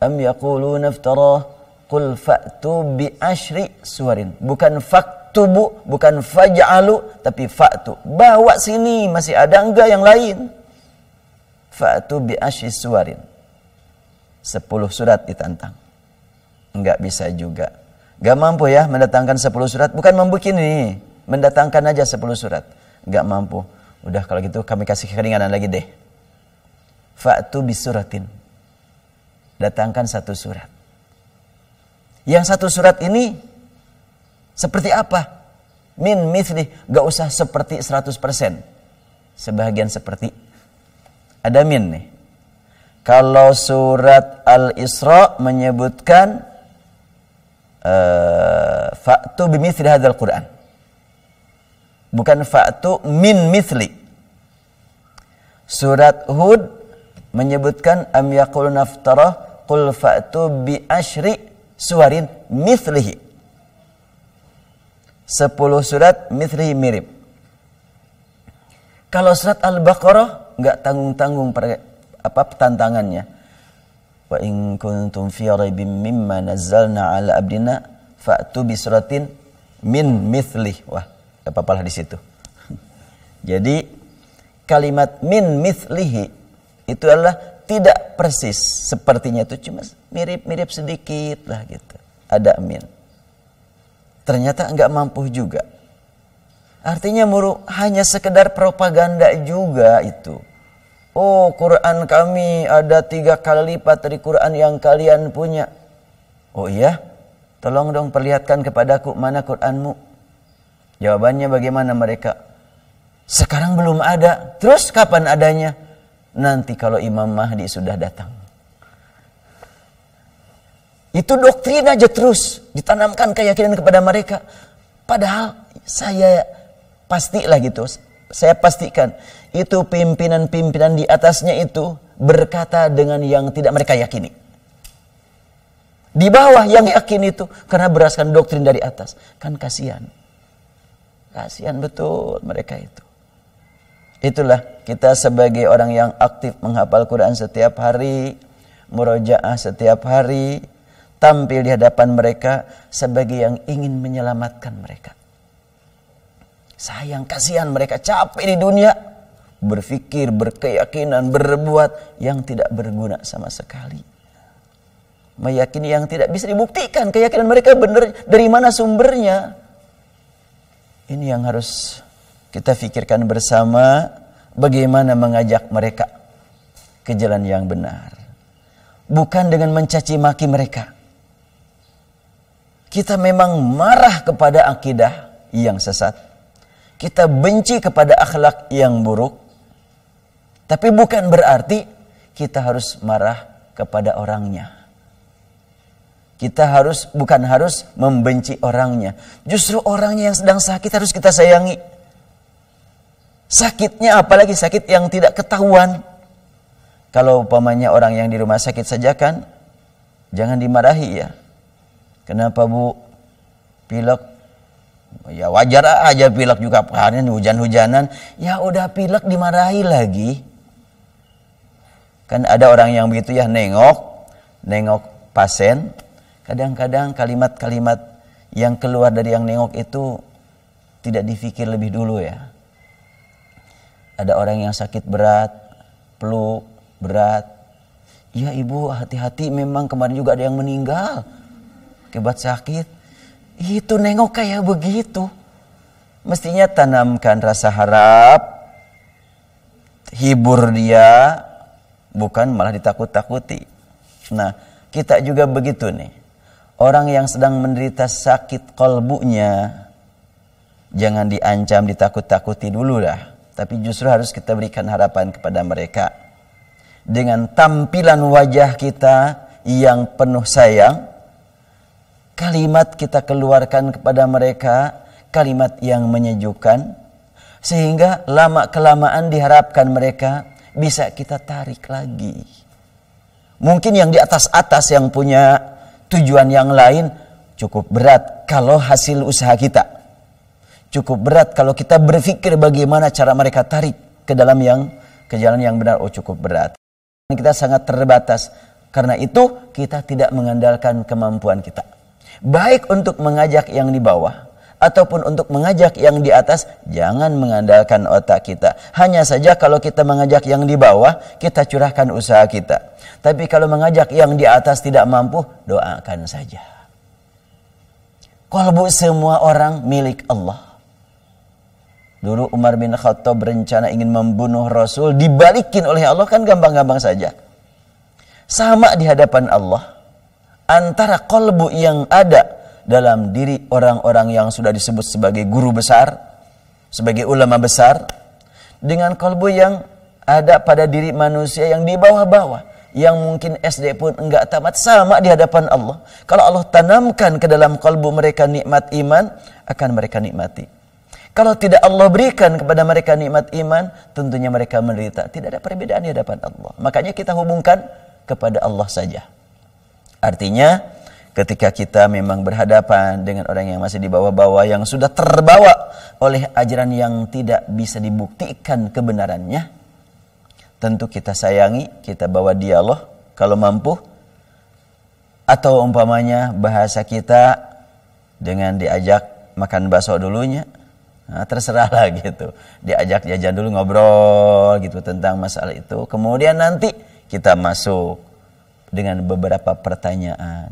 Am yaquluna iftara qul fa'tu bi ashri suwarin. Bukan faktubu, bukan faj'alu, tapi fa'tu. Bawa sini, masih ada enggak yang lain? Fa'tu bi ashri suwarin. 10 surat ditantang. Enggak bisa juga. Enggak mampu ya mendatangkan 10 surat. Bukan membuat ini, mendatangkan aja 10 surat. Enggak mampu. Udah kalau gitu kami kasih keringanan lagi deh. Fa'tu bi suratin. Datangkan 1 surat. Yang 1 surat ini seperti apa? Min mithli, gak usah seperti 100%. Sebahagian seperti. Ada min nih. Kalau surat Al-Isra menyebutkan fa'tu bimithli hadzal Qur'an. Bukan fa'tu min mithli. Surat Hud menyebutkan am yaquluna iftara qul fa'tu bi asyri suwarin mithlihi. 10 surat mithlihi mirip. Kalau surat Al-Baqarah enggak tanggung-tanggung tantangannya. Wa in kuntum fi raibin mimma nazzalna ala abdina fa'tu bi suratin min mithlihi. Wah, enggak apa-apa lah di situ. Jadi kalimat min mithlihi itu adalah tidak persis sepertinya, itu cuma mirip-mirip sedikit lah gitu. Ada min. Ternyata enggak mampu juga. Artinya hanya sekedar propaganda juga itu. Oh, Quran kami ada 3 kali lipat dari Quran yang kalian punya. Oh iya? Tolong dong perlihatkan kepadaku mana Quranmu. Jawabannya bagaimana mereka? Sekarang belum ada. Terus kapan adanya? Nanti kalau Imam Mahdi sudah datang. Itu doktrin aja terus ditanamkan keyakinan kepada mereka. Padahal saya pastilah gitu. Saya pastikan itu pimpinan-pimpinan di atasnya itu berkata dengan yang tidak mereka yakini. Di bawah yang yakin itu karena berdasarkan doktrin dari atas. Kan kasihan. Kasihan betul mereka itu. Itulah kita sebagai orang yang aktif menghafal Quran setiap hari, murojaah setiap hari, tampil di hadapan mereka sebagai yang ingin menyelamatkan mereka. Sayang, kasihan mereka capek di dunia, berpikir, berkeyakinan, berbuat yang tidak berguna sama sekali. Meyakini yang tidak bisa dibuktikan, keyakinan mereka benar, dari mana sumbernya. Ini yang harus kita pikirkan bersama, bagaimana mengajak mereka ke jalan yang benar. Bukan dengan mencaci maki mereka. Kita memang marah kepada akidah yang sesat. Kita benci kepada akhlak yang buruk. Tapi bukan berarti kita harus marah kepada orangnya. Kita bukan harus membenci orangnya. Justru orangnya yang sedang sakit harus kita sayangi. Sakitnya apalagi sakit yang tidak ketahuan. Kalau umpamanya orang yang di rumah sakit saja kan, jangan dimarahi ya. Kenapa Bu? Pilek. Ya wajar aja pilek juga, karena hujan-hujanan. Ya udah pilek dimarahi lagi. Kan ada orang yang begitu ya, nengok pasien. Kadang-kadang kalimat-kalimat yang keluar dari yang nengok itu tidak dipikir lebih dulu ya. Ada orang yang sakit berat, flu berat. Ya ibu hati-hati, memang kemarin juga ada yang meninggal akibat sakit. Itu nengok kayak begitu. Mestinya tanamkan rasa harap, hibur dia, bukan malah ditakut-takuti. Nah, kita juga begitu nih. Orang yang sedang menderita sakit kolbunya, jangan diancam, ditakut-takuti dulu lah. Tapi justru harus kita berikan harapan kepada mereka. Dengan tampilan wajah kita yang penuh sayang, kalimat kita keluarkan kepada mereka, kalimat yang menyejukkan, Sehingga lama-kelamaan diharapkan mereka bisa kita tarik lagi. Mungkin yang di atas-atas yang punya tujuan yang lain cukup berat kalau hasil usaha kita. Cukup berat kalau kita berpikir bagaimana cara mereka tarik ke dalam ke jalan yang benar. Oh, cukup berat. Kita sangat terbatas. Karena itu kita tidak mengandalkan kemampuan kita. Baik untuk mengajak yang di bawah ataupun untuk mengajak yang di atas, jangan mengandalkan otak kita. Hanya saja kalau kita mengajak yang di bawah, kita curahkan usaha kita. Tapi kalau mengajak yang di atas tidak mampu, doakan saja. Qalbu semua orang milik Allah. Dulu Umar bin Khattab berencana ingin membunuh Rasul, dibalikin oleh Allah, kan gampang-gampang saja. Sama di hadapan Allah. Antara qalbu yang ada dalam diri orang-orang yang sudah disebut sebagai guru besar, sebagai ulama besar, dengan kalbu yang ada pada diri manusia yang di bawah-bawah, yang mungkin SD pun enggak tamat, sama di hadapan Allah. Kalau Allah tanamkan ke dalam kalbu mereka nikmat iman, akan mereka nikmati. Kalau tidak Allah berikan kepada mereka nikmat iman, tentunya mereka menderita. Tidak ada perbedaan di hadapan Allah. Makanya kita hubungkan kepada Allah saja. Artinya, ketika kita memang berhadapan dengan orang yang masih di bawah-bawah, yang sudah terbawa oleh ajaran yang tidak bisa dibuktikan kebenarannya, tentu kita sayangi, kita bawa dialog kalau mampu. Atau umpamanya bahasa kita dengan diajak makan bakso dulunya, nah, terserah lah gitu. Diajak jajan dulu, ngobrol gitu tentang masalah itu. Kemudian nanti kita masuk dengan beberapa pertanyaan.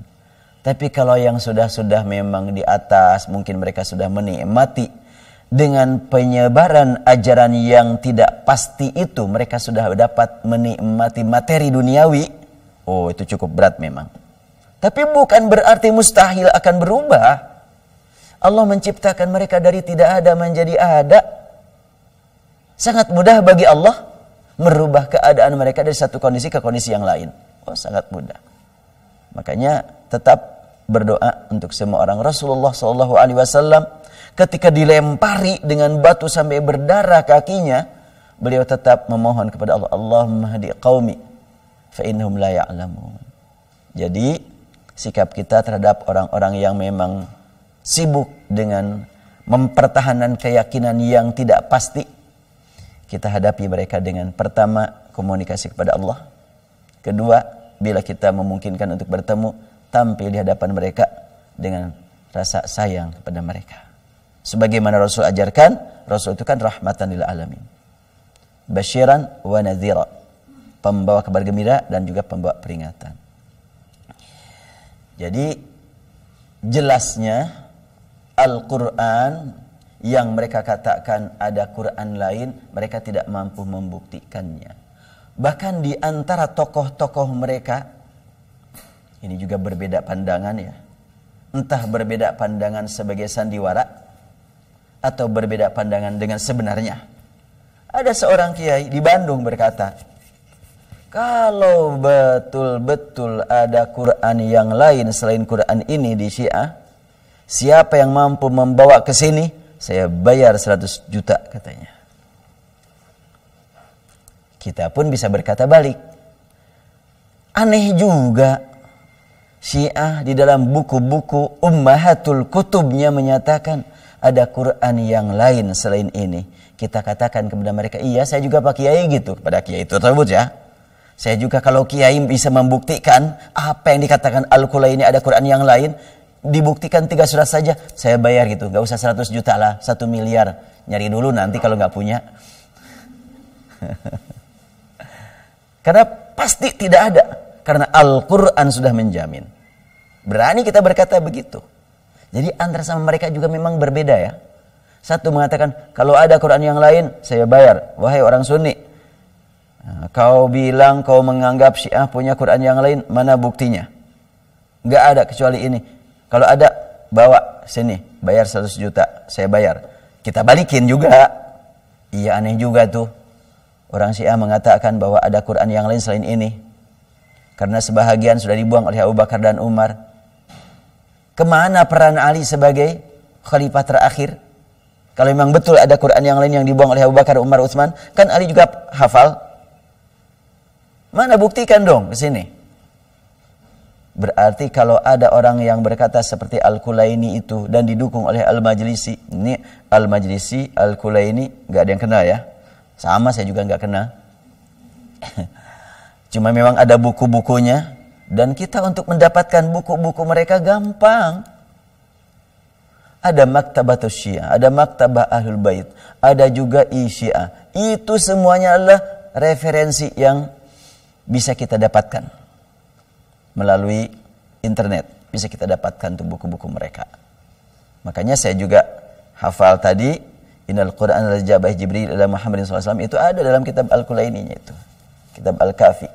Tapi kalau yang sudah memang di atas, mungkin mereka sudah menikmati dengan penyebaran ajaran yang tidak pasti itu, mereka sudah dapat menikmati materi duniawi. Oh, itu cukup berat memang. Tapi bukan berarti mustahil akan berubah. Allah menciptakan mereka dari tidak ada menjadi ada. Sangat mudah bagi Allah merubah keadaan mereka dari satu kondisi ke kondisi yang lain. Oh, sangat mudah. Makanya tetap berdoa untuk semua orang. Rasulullah SAW ketika dilempari dengan batu sampai berdarah kakinya, beliau tetap memohon kepada Allah, Allahumma hadi qaumi fa innahum la ya'lamun. Jadi sikap kita terhadap orang-orang yang memang sibuk dengan mempertahankan keyakinan yang tidak pasti, kita hadapi mereka dengan pertama, komunikasi kepada Allah. Kedua, bila kita memungkinkan untuk bertemu, tampil di hadapan mereka dengan rasa sayang kepada mereka. Sebagaimana Rasul ajarkan, Rasul itu kan rahmatan lil alamin. Basyiran wa nadhira. Pembawa kabar gembira dan juga pembawa peringatan. Jadi jelasnya Al-Quran yang mereka katakan ada Quran lain, mereka tidak mampu membuktikannya. Bahkan di antara tokoh-tokoh mereka, ini juga berbeda pandangan ya. Entah berbeda pandangan sebagai sandiwara, atau berbeda pandangan dengan sebenarnya. Ada seorang kiai di Bandung berkata, kalau betul-betul ada Quran yang lain selain Quran ini di Syiah, siapa yang mampu membawa ke sini, saya bayar 100 juta katanya. Kita pun bisa berkata balik. Aneh juga. Syiah di dalam buku-buku Ummahatul Kutubnya menyatakan ada Quran yang lain selain ini. Kita katakan kepada mereka, iya saya juga Pak Kiai gitu. Kepada Kiai itu tersebut ya. Saya juga kalau Kiai bisa membuktikan apa yang dikatakan Al-Qulai ini ada Quran yang lain, dibuktikan 3 surat saja, saya bayar gitu. Gak usah 100 juta lah, 1 miliar. Nyari dulu nanti kalau gak punya. Karena pasti tidak ada. Karena Al-Quran sudah menjamin. Berani kita berkata begitu. Jadi antara sama mereka juga memang berbeda ya. Satu mengatakan, kalau ada Quran yang lain, saya bayar. Wahai orang Sunni, nah, kau bilang kau menganggap Syiah punya Quran yang lain, mana buktinya? Gak ada kecuali ini. Kalau ada, bawa sini, bayar 100 juta, saya bayar. Kita balikin juga. Iya, aneh juga tuh. Orang Syiah mengatakan bahwa ada Quran yang lain selain ini. Karena sebahagian sudah dibuang oleh Abu Bakar dan Umar. Kemana peran Ali sebagai khalifah terakhir? Kalau memang betul ada Quran yang lain yang dibuang oleh Abu Bakar, Umar, Utsman, kan Ali juga hafal. Mana buktikan dong ke sini. Berarti kalau ada orang yang berkata seperti Al-Kulaini itu dan didukung oleh Al-Majlisi, ini Al-Majlisi, Al-Kulaini, nggak ada yang kenal ya. Sama, saya juga nggak kenal. Cuma memang ada buku-bukunya, dan kita untuk mendapatkan buku-buku mereka gampang. Ada Maktabatus Syiah, ada Maktabah Ahlul Bait, ada juga Isyiah. Itu semuanya adalah referensi yang bisa kita dapatkan melalui internet. Bisa kita dapatkan tuh buku-buku mereka. Makanya saya juga hafal tadi, Innal Qur'an al-Jabah Jibril ila Muhammadin SAW, itu ada dalam kitab Al-Kulaininya itu. Kitab Al-Kafi.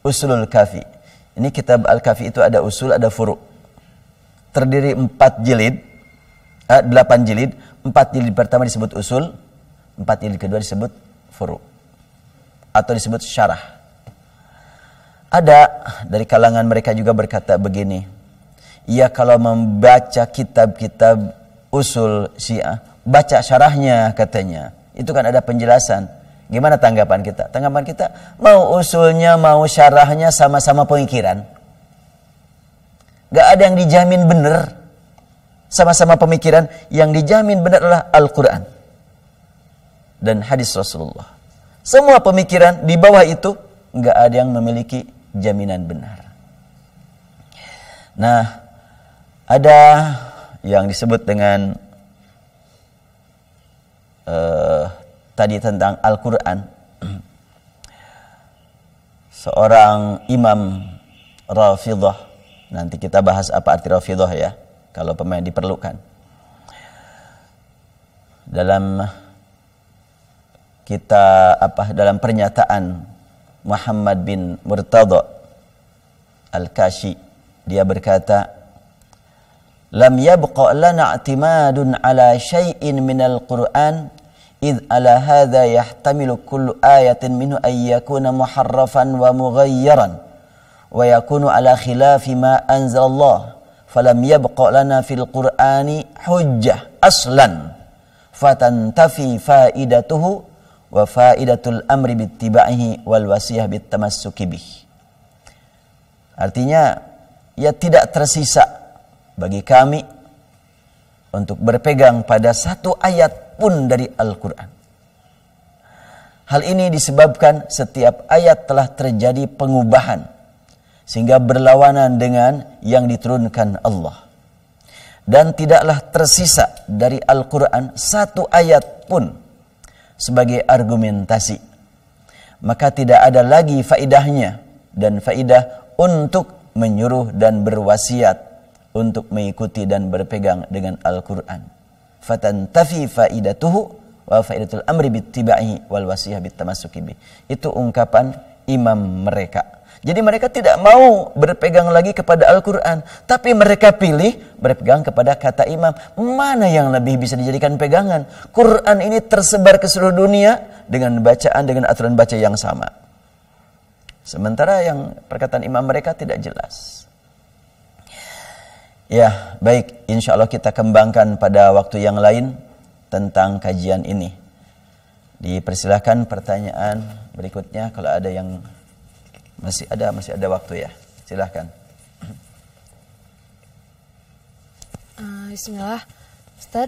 Usulul Kafi. Ini kitab Al-Kafi itu ada usul, ada furu'. Terdiri 8 jilid. 4 jilid pertama disebut usul, 4 jilid kedua disebut furu' atau disebut syarah. Ada dari kalangan mereka juga berkata begini, ya kalau membaca kitab-kitab usul Syiah, baca syarahnya katanya. Itu kan ada penjelasan. Gimana tanggapan kita? Tanggapan kita, mau usulnya, mau syarahnya sama-sama pemikiran. Gak ada yang dijamin benar. Sama-sama pemikiran, yang dijamin benar adalah Al-Quran dan hadis Rasulullah. Semua pemikiran di bawah itu nggak ada yang memiliki jaminan benar. Nah, ada yang disebut dengan tadi tentang Al-Quran. Seorang imam Rafidhah, nanti kita bahas apa arti Rafidhah ya, kalau pemain diperlukan. Dalam dalam pernyataan Muhammad bin Murtada Al-Kashi, dia berkata, "Lam yabqa lana i'timadun ala syai'in minal Qur'an id ala hadha yahtamilu kullu ayatin minhu ay yakuna muharrafan wa mughayyaran wa yakunu ala khilafi ma anzalallah." Falam yabqa lana fil Qur'ani hujjah aslan fatantafi faidatuhu wa faidatul amri bittiba'ihi wal wasiyah bitamassuki bih. Artinya, ya tidak tersisa bagi kami untuk berpegang pada satu ayat pun dari Al-Quran. Hal ini disebabkan setiap ayat telah terjadi pengubahan sehingga berlawanan dengan yang diturunkan Allah. Dan tidaklah tersisa dari Al-Quran satu ayat pun sebagai argumentasi. Maka tidak ada lagi faidahnya dan faidah untuk menyuruh dan berwasiat untuk mengikuti dan berpegang dengan Al-Quran. Fatantafi faidatuhu wa faidatul amri bittiba'ihi wal wasiyah bitamassuki bih. Itu ungkapan imam mereka. Jadi mereka tidak mau berpegang lagi kepada Al-Quran. Tapi mereka pilih berpegang kepada kata imam. Mana yang lebih bisa dijadikan pegangan? Quran ini tersebar ke seluruh dunia dengan bacaan, dengan aturan baca yang sama. Sementara yang perkataan imam mereka tidak jelas. Ya, baik. Insya Allah kita kembangkan pada waktu yang lain tentang kajian ini. Dipersilahkan pertanyaan berikutnya kalau ada yang masih ada waktu ya. Silahkan. Bismillah. Ustaz,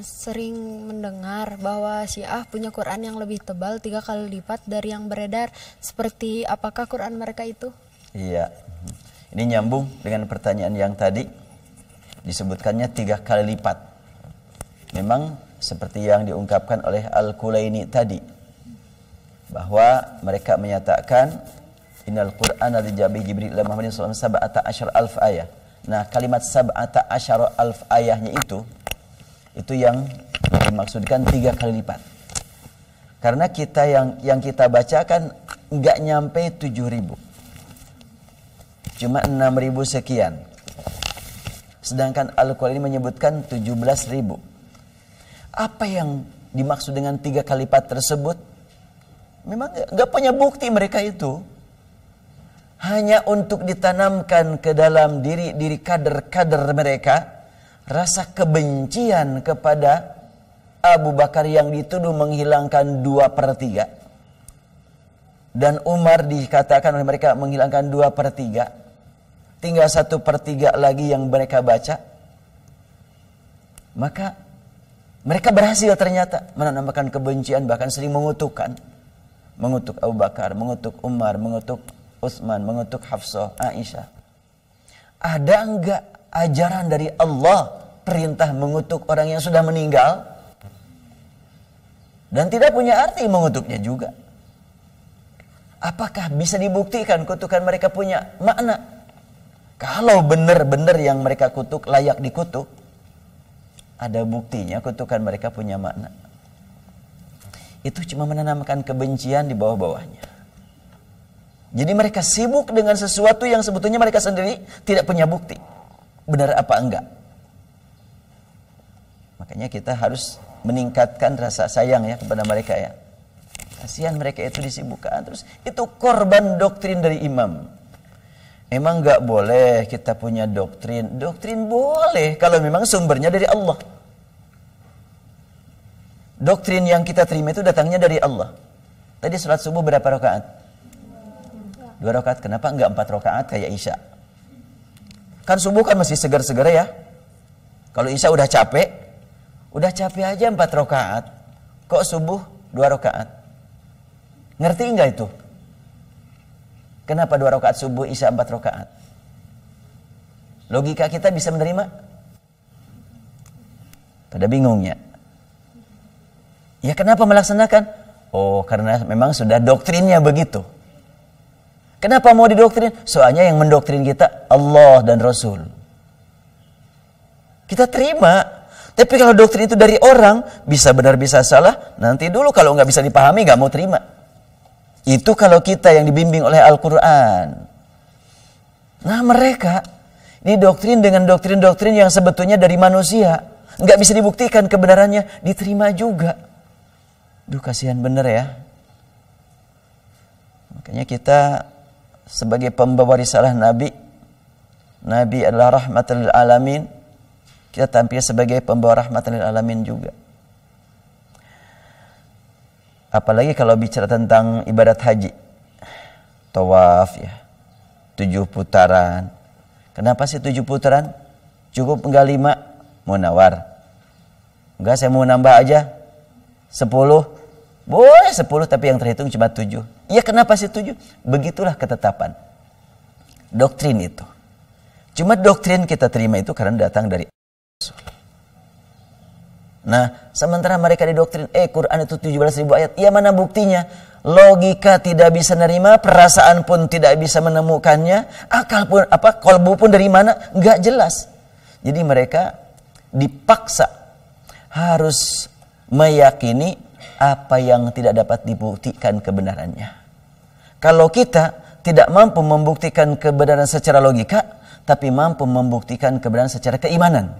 sering mendengar bahwa Syiah punya Quran yang lebih tebal 3 kali lipat dari yang beredar. Seperti apakah Quran mereka itu? Iya. Ini nyambung dengan pertanyaan yang tadi. Disebutkannya 3 kali lipat. Memang seperti yang diungkapkan oleh Al-Kulaini tadi, bahwa mereka menyatakan Innal Qur'an al-Jabih Jibril ila Muhammadin sallallahu alaihi wasallam sab'ata asyar alf ayah. Nah, kalimat sab'ata asyar alf ayahnya itu yang dimaksudkan 3 kali lipat. Karena kita yang kita bacakan enggak nyampe 7.000. Cuma 6.000 sekian. Sedangkan Al-Quran ini menyebutkan 17.000. Apa yang dimaksud dengan 3 kali lipat tersebut? Memang enggak punya bukti mereka itu. Hanya untuk ditanamkan ke dalam diri kader-kader mereka rasa kebencian kepada Abu Bakar yang dituduh menghilangkan 2/3 dan Umar dikatakan oleh mereka menghilangkan 2/3, tinggal 1/3 lagi yang mereka baca, maka mereka berhasil ternyata menanamkan kebencian, bahkan sering mengutuk Abu Bakar, mengutuk Umar, mengutuk Utsman, mengutuk Hafsah, Aisyah. Ada enggak ajaran dari Allah perintah mengutuk orang yang sudah meninggal? Dan tidak punya arti mengutuknya juga. Apakah bisa dibuktikan kutukan mereka punya makna? Kalau benar-benar yang mereka kutuk layak dikutuk, ada buktinya kutukan mereka punya makna. Itu cuma menanamkan kebencian di bawah-bawahnya. Jadi mereka sibuk dengan sesuatu yang sebetulnya mereka sendiri tidak punya bukti. Benar apa enggak? Makanya kita harus meningkatkan rasa sayang ya kepada mereka ya. Kasihan mereka itu disibukkan terus. Itu korban doktrin dari imam. Emang enggak boleh kita punya doktrin? Doktrin boleh kalau memang sumbernya dari Allah. Doktrin yang kita terima itu datangnya dari Allah. Tadi sholat subuh berapa rakaat? 2 rakaat. Kenapa enggak 4 rakaat kayak Isya? Kan subuh kan masih segar-segar ya. Kalau Isya udah capek aja 4 rakaat. Kok subuh 2 rakaat? Ngerti enggak itu? Kenapa 2 rakaat subuh, Isya 4 rakaat? Logika kita bisa menerima? Pada bingungnya. Ya kenapa melaksanakan? Oh karena memang sudah doktrinnya begitu. Kenapa mau didoktrin? Soalnya yang mendoktrin kita Allah dan Rasul. Kita terima. Tapi kalau doktrin itu dari orang, bisa benar bisa salah. Nanti dulu kalau nggak bisa dipahami nggak mau terima. Itu kalau kita yang dibimbing oleh Al-Quran. Nah mereka, ini doktrin dengan doktrin-doktrin yang sebetulnya dari manusia. Nggak bisa dibuktikan kebenarannya, diterima juga. Duh kasihan bener ya. Makanya kita sebagai pembawa risalah Nabi adalah rahmatan lil alamin. Kita tampil sebagai pembawa rahmatan lil alamin juga. Apalagi kalau bicara tentang ibadat haji. Tawaf ya. 7 putaran. Kenapa sih 7 putaran? Cukup enggak 5? Mau nawar? Enggak, saya mau nambah aja 10. Boleh 10 tapi yang terhitung cuma 7. Iya kenapa sih 7? Begitulah ketetapan. Doktrin itu. Cuma doktrin kita terima itu karena datang dari Rasul. Nah, sementara mereka didoktrin, Quran itu 17.000 ayat. Ya mana buktinya? Logika tidak bisa menerima, perasaan pun tidak bisa menemukannya, akal pun kolbu pun dari mana? Enggak jelas. Jadi mereka dipaksa harus meyakini apa yang tidak dapat dibuktikan kebenarannya. Kalau kita tidak mampu membuktikan kebenaran secara logika, tapi mampu membuktikan kebenaran secara keimanan.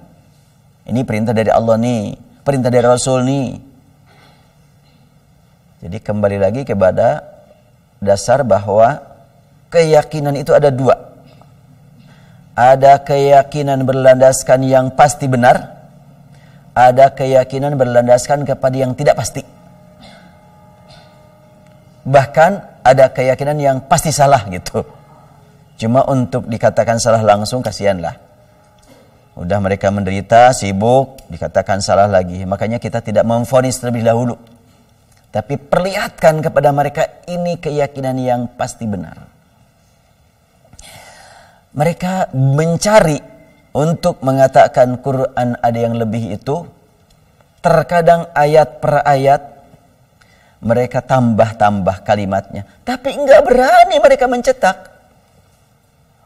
Ini perintah dari Allah nih, perintah dari Rasul nih. Jadi kembali lagi kepada dasar bahwa keyakinan itu ada 2. Ada keyakinan berlandaskan yang pasti benar, ada keyakinan berlandaskan kepada yang tidak pasti. Bahkan ada keyakinan yang pasti salah gitu. Cuma untuk dikatakan salah langsung kasihanlah. Udah mereka menderita, sibuk, dikatakan salah lagi. Makanya kita tidak memvonis terlebih dahulu. Tapi perlihatkan kepada mereka ini keyakinan yang pasti benar. Mereka mencari untuk mengatakan Quran ada yang lebih itu. Terkadang ayat per ayat mereka tambah-tambah kalimatnya. Tapi enggak berani mereka mencetak.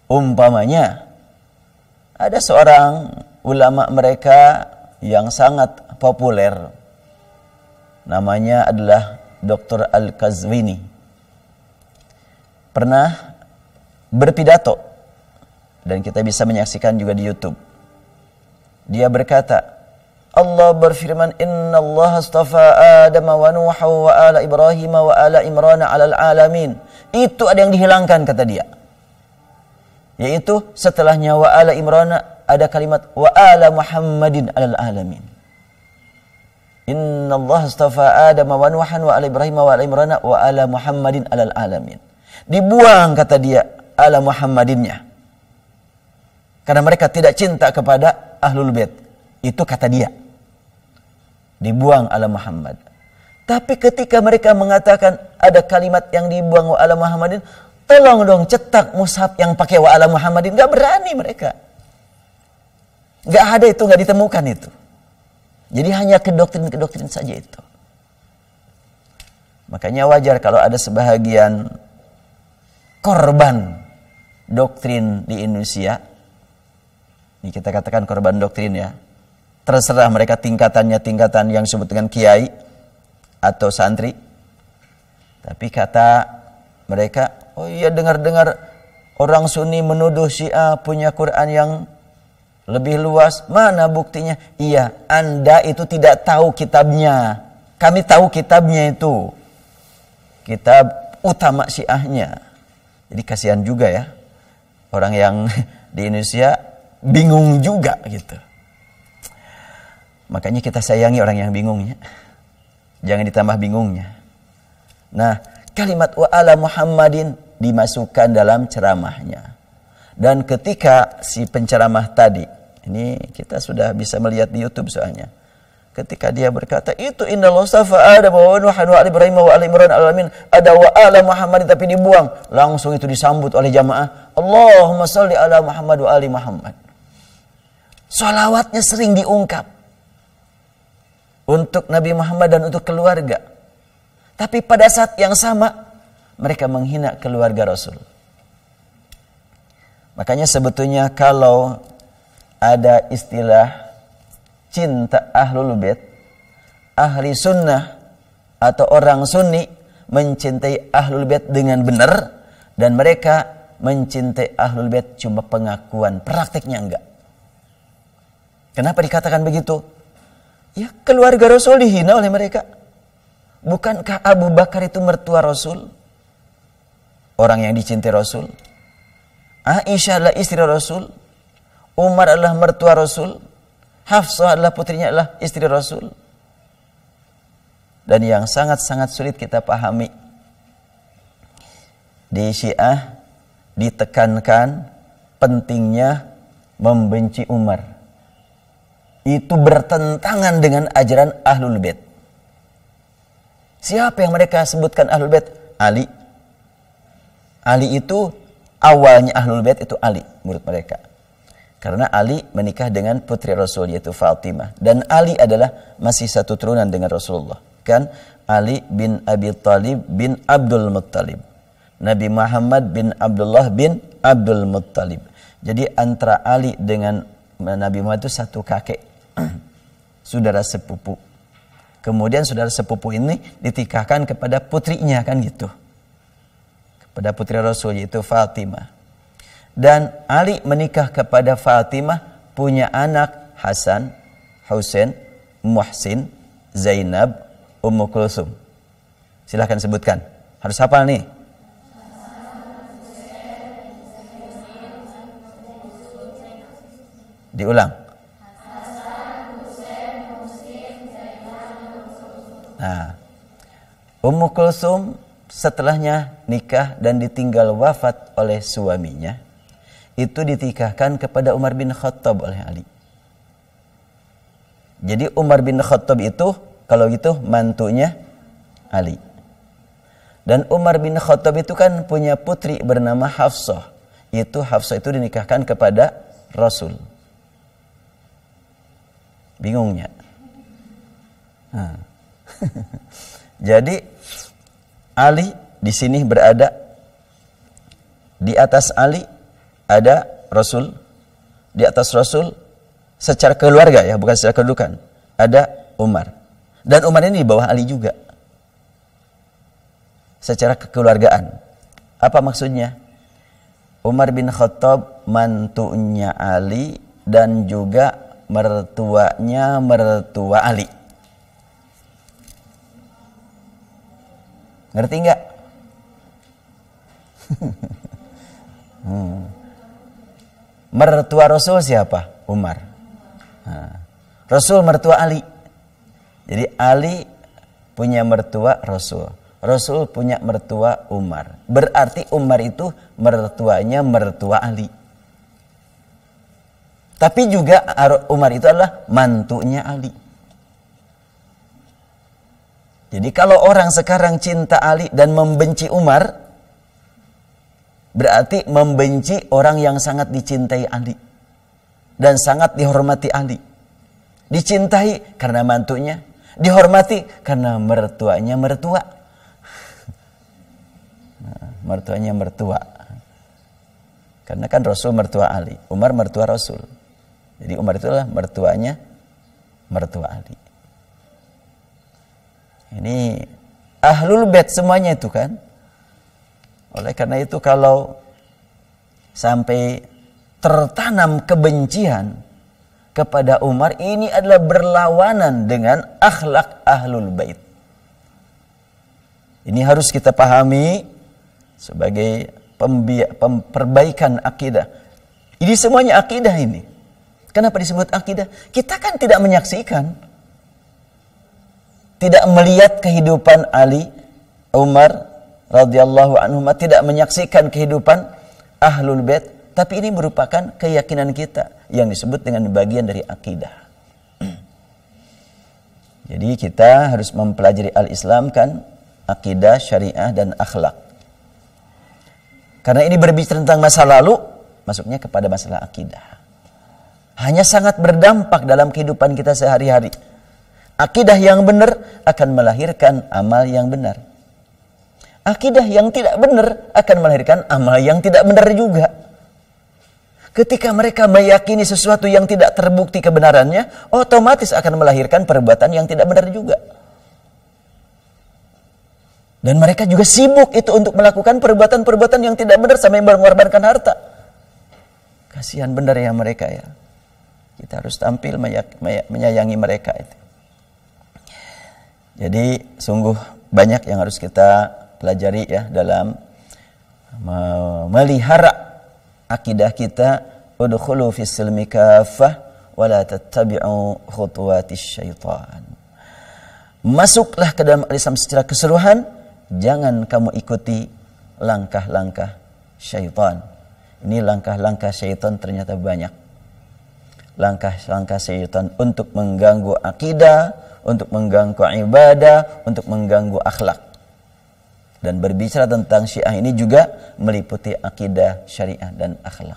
Umpamanya, ada seorang ulama mereka yang sangat populer. Namanya adalah Dr. Al-Qazwini. Pernah berpidato. Dan kita bisa menyaksikan juga di YouTube. Dia berkata, Allah berfirman, Inna Allah astafa Adam wa Nuh wa ala Ibrahim wa ala Imran alal alamin. Itu ada yang dihilangkan kata dia. Yaitu setelahnya wa ala Imran ada kalimat wa ala Muhammadin alal alamin. Inna Allah astafa Adam wa Nuhan wa ala Ibrahim wa ala Imran wa ala Muhammadin alal alamin. Dibuang kata dia ala Muhammadinnya. Karena mereka tidak cinta kepada Ahlul Bait. Itu kata dia. Dibuang ala Muhammad. Tapi ketika mereka mengatakan ada kalimat yang dibuang wa ala Muhammadin, tolong dong cetak mushaf yang pakai wa ala Muhammadin. Gak berani mereka. Gak ada itu, gak ditemukan itu. Jadi hanya kedoktrin-kedoktrin saja itu. Makanya wajar kalau ada sebahagian korban doktrin di Indonesia. Ini kita katakan korban doktrin ya. Terserah mereka tingkatannya tingkatan yang disebut dengan kiai atau santri. Tapi kata mereka, oh iya dengar-dengar orang Sunni menuduh Syiah punya Quran yang lebih luas. Mana buktinya? Iya, Anda itu tidak tahu kitabnya. Kami tahu kitabnya itu. Kitab utama Syiahnya. Jadi kasihan juga ya. Orang yang di Indonesia bingung juga gitu. Makanya kita sayangi orang yang bingungnya. Jangan ditambah bingungnya. Nah, kalimat wa ala Muhammadin dimasukkan dalam ceramahnya. Dan ketika si penceramah tadi, ini kita sudah bisa melihat di YouTube soalnya. Ketika dia berkata, itu innallahu astafa Adam wa Nuhan wa ala Ibrahim wa ala Imran alamin, ada wa ala Muhammadin, tapi dibuang. Langsung itu disambut oleh jamaah, Allahumma sholli ala Muhammad wa ali Muhammad. Salawatnya sering diungkap untuk Nabi Muhammad dan untuk keluarga. Tapi pada saat yang sama mereka menghina keluarga Rasul. Makanya sebetulnya kalau ada istilah cinta Ahlul Bait, ahli sunnah atau orang Sunni mencintai Ahlul Bait dengan benar, dan mereka mencintai Ahlul Bait cuma pengakuan, praktiknya enggak. Kenapa dikatakan begitu? Ya, keluarga Rasul dihina oleh mereka. Bukankah Abu Bakar itu mertua Rasul? Orang yang dicintai Rasul. Aisyah adalah istri Rasul. Umar adalah mertua Rasul. Hafsah adalah putrinya, adalah istri Rasul. Dan yang sangat-sangat sulit kita pahami, di Syiah ditekankan pentingnya membenci Umar. Itu bertentangan dengan ajaran Ahlul Bait. Siapa yang mereka sebutkan Ahlul Bait? Ali. Ali itu awalnya Ahlul Bait itu Ali menurut mereka. Karena Ali menikah dengan putri Rasul yaitu Fatimah, dan Ali adalah masih satu turunan dengan Rasulullah. Kan Ali bin Abi Thalib bin Abdul Muttalib. Nabi Muhammad bin Abdullah bin Abdul Muttalib. Jadi antara Ali dengan Nabi Muhammad itu satu kakek. Saudara sepupu. Kemudian saudara sepupu ini ditikahkan kepada putrinya, kan gitu. Kepada putri Rasul yaitu Fatimah. Dan Ali menikah kepada Fatimah, punya anak Hasan, Husain, Muhsin, Zainab, Ummu Kulsum. Silahkan sebutkan. Harus hafal nih. Diulang. Nah, Ummu Kulsum setelahnya nikah dan ditinggal wafat oleh suaminya, itu ditikahkan kepada Umar bin Khattab oleh Ali. Jadi Umar bin Khattab itu kalau gitu mantunya Ali. Dan Umar bin Khattab itu kan punya putri bernama Hafsah. Hafsah itu dinikahkan kepada Rasul. Bingungnya. Jadi Ali di sini berada, di atas Ali ada Rasul, di atas Rasul secara keluarga ya, bukan secara kedudukan, ada Umar. Dan Umar ini di bawah Ali juga. Secara kekeluargaan. Apa maksudnya? Umar bin Khattab mantunya Ali dan juga mertuanya mertua Ali. Ngerti nggak? Mertua Rasul siapa? Umar. Rasul mertua Ali. Jadi Ali punya mertua Rasul. Rasul punya mertua Umar. Berarti Umar itu mertuanya mertua Ali. Tapi juga Umar itu adalah mantunya Ali. Jadi kalau orang sekarang cinta Ali dan membenci Umar, berarti membenci orang yang sangat dicintai Ali dan sangat dihormati Ali. Dicintai karena mantunya, dihormati karena mertuanya mertua. Mertuanya mertua. Karena kan Rasul mertua Ali, Umar mertua Rasul. Jadi Umar itu adalah mertuanya mertua Ali. Ini ahlul bait semuanya itu kan. Oleh karena itu kalau sampai tertanam kebencian kepada Umar, ini adalah berlawanan dengan akhlak ahlul bait. Ini harus kita pahami sebagai perbaikan akidah. Ini semuanya akidah ini. Kenapa disebut akidah? Kita kan tidak menyaksikan, tidak melihat kehidupan Ali, Umar radhiyallahu anhum, tidak menyaksikan kehidupan ahlul bait, tapi ini merupakan keyakinan kita yang disebut dengan bagian dari akidah. Jadi kita harus mempelajari al-Islam kan, akidah, syariah dan akhlak. Karena ini berbicara tentang masa lalu, masuknya kepada masalah akidah. Hanya sangat berdampak dalam kehidupan kita sehari-hari. Akidah yang benar akan melahirkan amal yang benar. Akidah yang tidak benar akan melahirkan amal yang tidak benar juga. Ketika mereka meyakini sesuatu yang tidak terbukti kebenarannya, otomatis akan melahirkan perbuatan yang tidak benar juga. Dan mereka juga sibuk itu untuk melakukan perbuatan-perbuatan yang tidak benar sampai mengorbankan harta. Kasihan benar ya mereka ya. Kita harus tampil menyayangi mereka itu. Jadi sungguh banyak yang harus kita pelajari ya dalam melihara akidah kita. Udkhulu fis silmi kaffah wa la tattabi'u khutuwatis syaitan. Masuklah ke dalam Islam secara keseluruhan, jangan kamu ikuti langkah-langkah syaitan. Ini langkah-langkah syaitan ternyata banyak. Langkah-langkah syaitan untuk mengganggu akidah, untuk mengganggu ibadah, untuk mengganggu akhlak. Dan berbicara tentang Syiah ini juga meliputi akidah, syariah dan akhlak.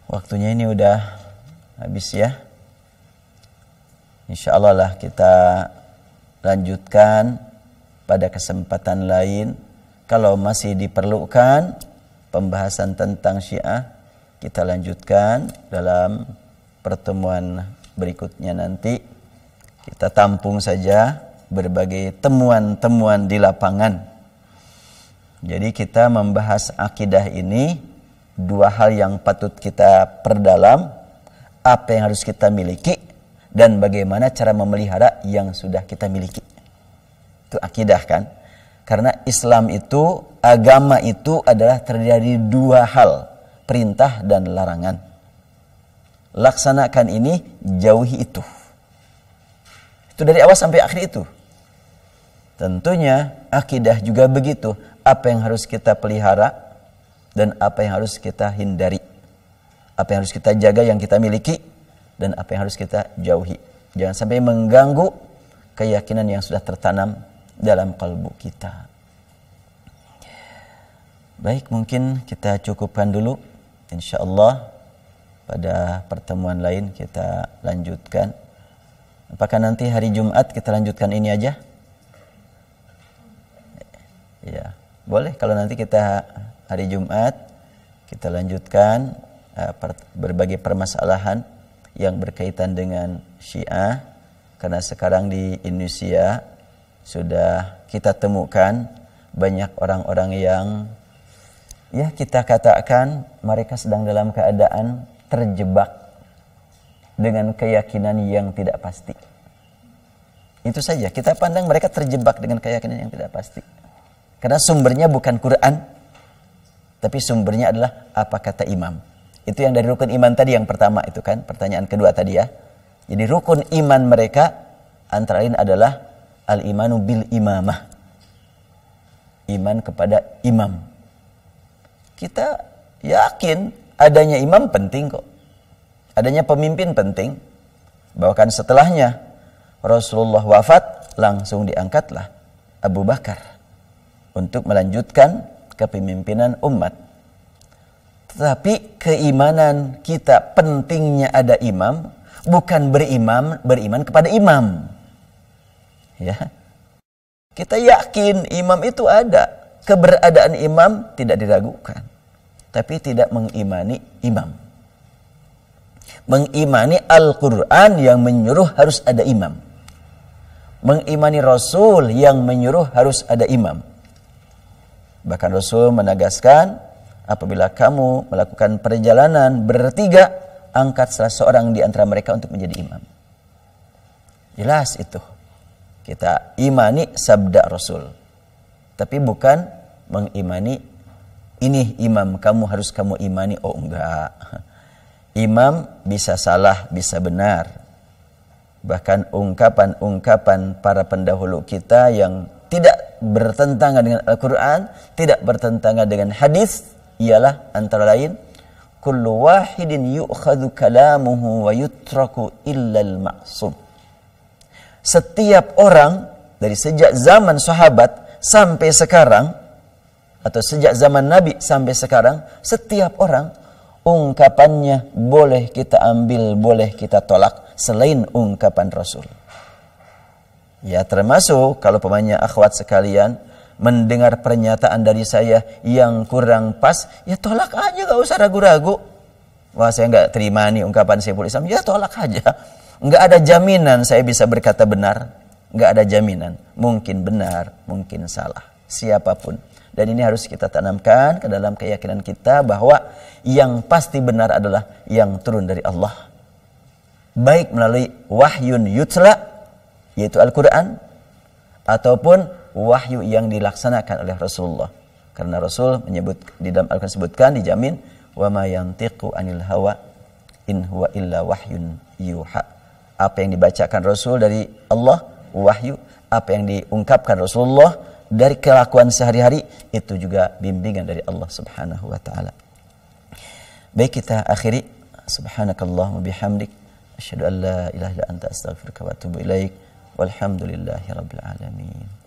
Waktunya ini udah habis ya. Insyaallah lah kita lanjutkan pada kesempatan lain. Kalau masih diperlukan pembahasan tentang Syiah, kita lanjutkan dalam pertemuan berikutnya nanti. Kita tampung saja berbagai temuan-temuan di lapangan. Jadi kita membahas akidah ini, dua hal yang patut kita perdalam, apa yang harus kita miliki dan bagaimana cara memelihara yang sudah kita miliki. Itu akidah kan? Karena Islam itu, agama itu adalah terdiri dari dua hal, perintah dan larangan. Laksanakan ini, jauhi itu. Itu dari awal sampai akhir itu. Tentunya akidah juga begitu. Apa yang harus kita pelihara dan apa yang harus kita hindari. Apa yang harus kita jaga yang kita miliki dan apa yang harus kita jauhi. Jangan sampai mengganggu keyakinan yang sudah tertanam dalam kalbu kita. Baik, mungkin kita cukupkan dulu. InsyaAllah pada pertemuan lain kita lanjutkan. Apakah nanti hari Jumat kita lanjutkan ini aja? Ya, boleh kalau nanti kita hari Jumat kita lanjutkan berbagai permasalahan yang berkaitan dengan Syiah. Karena sekarang di Indonesia sudah kita temukan banyak orang-orang yang ya kita katakan mereka sedang dalam keadaan terjebak dengan keyakinan yang tidak pasti. Itu saja, kita pandang mereka terjebak dengan keyakinan yang tidak pasti. Karena sumbernya bukan Quran, tapi sumbernya adalah apa kata imam. Itu yang dari rukun iman tadi yang pertama itu kan, pertanyaan kedua tadi ya. Jadi rukun iman mereka antara lain adalah al-imanu bil imamah. Iman kepada imam. Kita yakin adanya imam penting kok. Adanya pemimpin penting. Bahkan setelahnya Rasulullah wafat, langsung diangkatlah Abu Bakar untuk melanjutkan kepemimpinan umat. Tetapi keimanan kita pentingnya ada imam, bukan beriman kepada imam. Ya. Kita yakin imam itu ada, keberadaan imam tidak diragukan. Tapi tidak mengimani imam. Mengimani Al-Quran yang menyuruh harus ada imam. Mengimani Rasul yang menyuruh harus ada imam. Bahkan Rasul menegaskan, apabila kamu melakukan perjalanan bertiga, angkat salah seorang di antara mereka untuk menjadi imam. Jelas itu. Kita imani sabda Rasul. Tapi bukan mengimani, ini imam kamu harus kamu imani. Oh enggak. Imam bisa salah, bisa benar. Bahkan ungkapan-ungkapan para pendahulu kita yang tidak bertentangan dengan Al-Quran, tidak bertentangan dengan hadis, ialah antara lain, kullu wahidin yu'khadhu kalamuhu wa yutraku illal ma'sum. Setiap orang dari sejak zaman sahabat sampai sekarang, atau sejak zaman Nabi sampai sekarang, setiap orang ungkapannya boleh kita ambil, boleh kita tolak selain ungkapan Rasul. Ya, termasuk kalau pemainnya akhwat sekalian mendengar pernyataan dari saya yang kurang pas, ya tolak aja, gak usah ragu-ragu. Wah, saya gak terima nih ungkapan Syekhul Islam, ya tolak aja. Gak ada jaminan saya bisa berkata benar. Gak ada jaminan. Mungkin benar, mungkin salah. Siapapun. Dan ini harus kita tanamkan ke dalam keyakinan kita bahwa yang pasti benar adalah yang turun dari Allah. Baik melalui wahyun yutla, yaitu Al-Quran, ataupun wahyu yang dilaksanakan oleh Rasulullah. Karena Rasul menyebut, di dalam Al-Quran disebutkan, dijamin, wa ma yantiqu anil hawa in huwa illa wahyun yuha. Apa yang dibacakan Rasul dari Allah, wahyu. Apa yang diungkapkan Rasulullah dari kelakuan sehari-hari, itu juga bimbingan dari Allah Subhanahu wa taala. Baik, kita akhiri. Subhanakallahumma bihamdik, asyhadu an la ilaha illa anta, astaghfiruka wa atubu ilaik. Walhamdulillahirabbil alamin.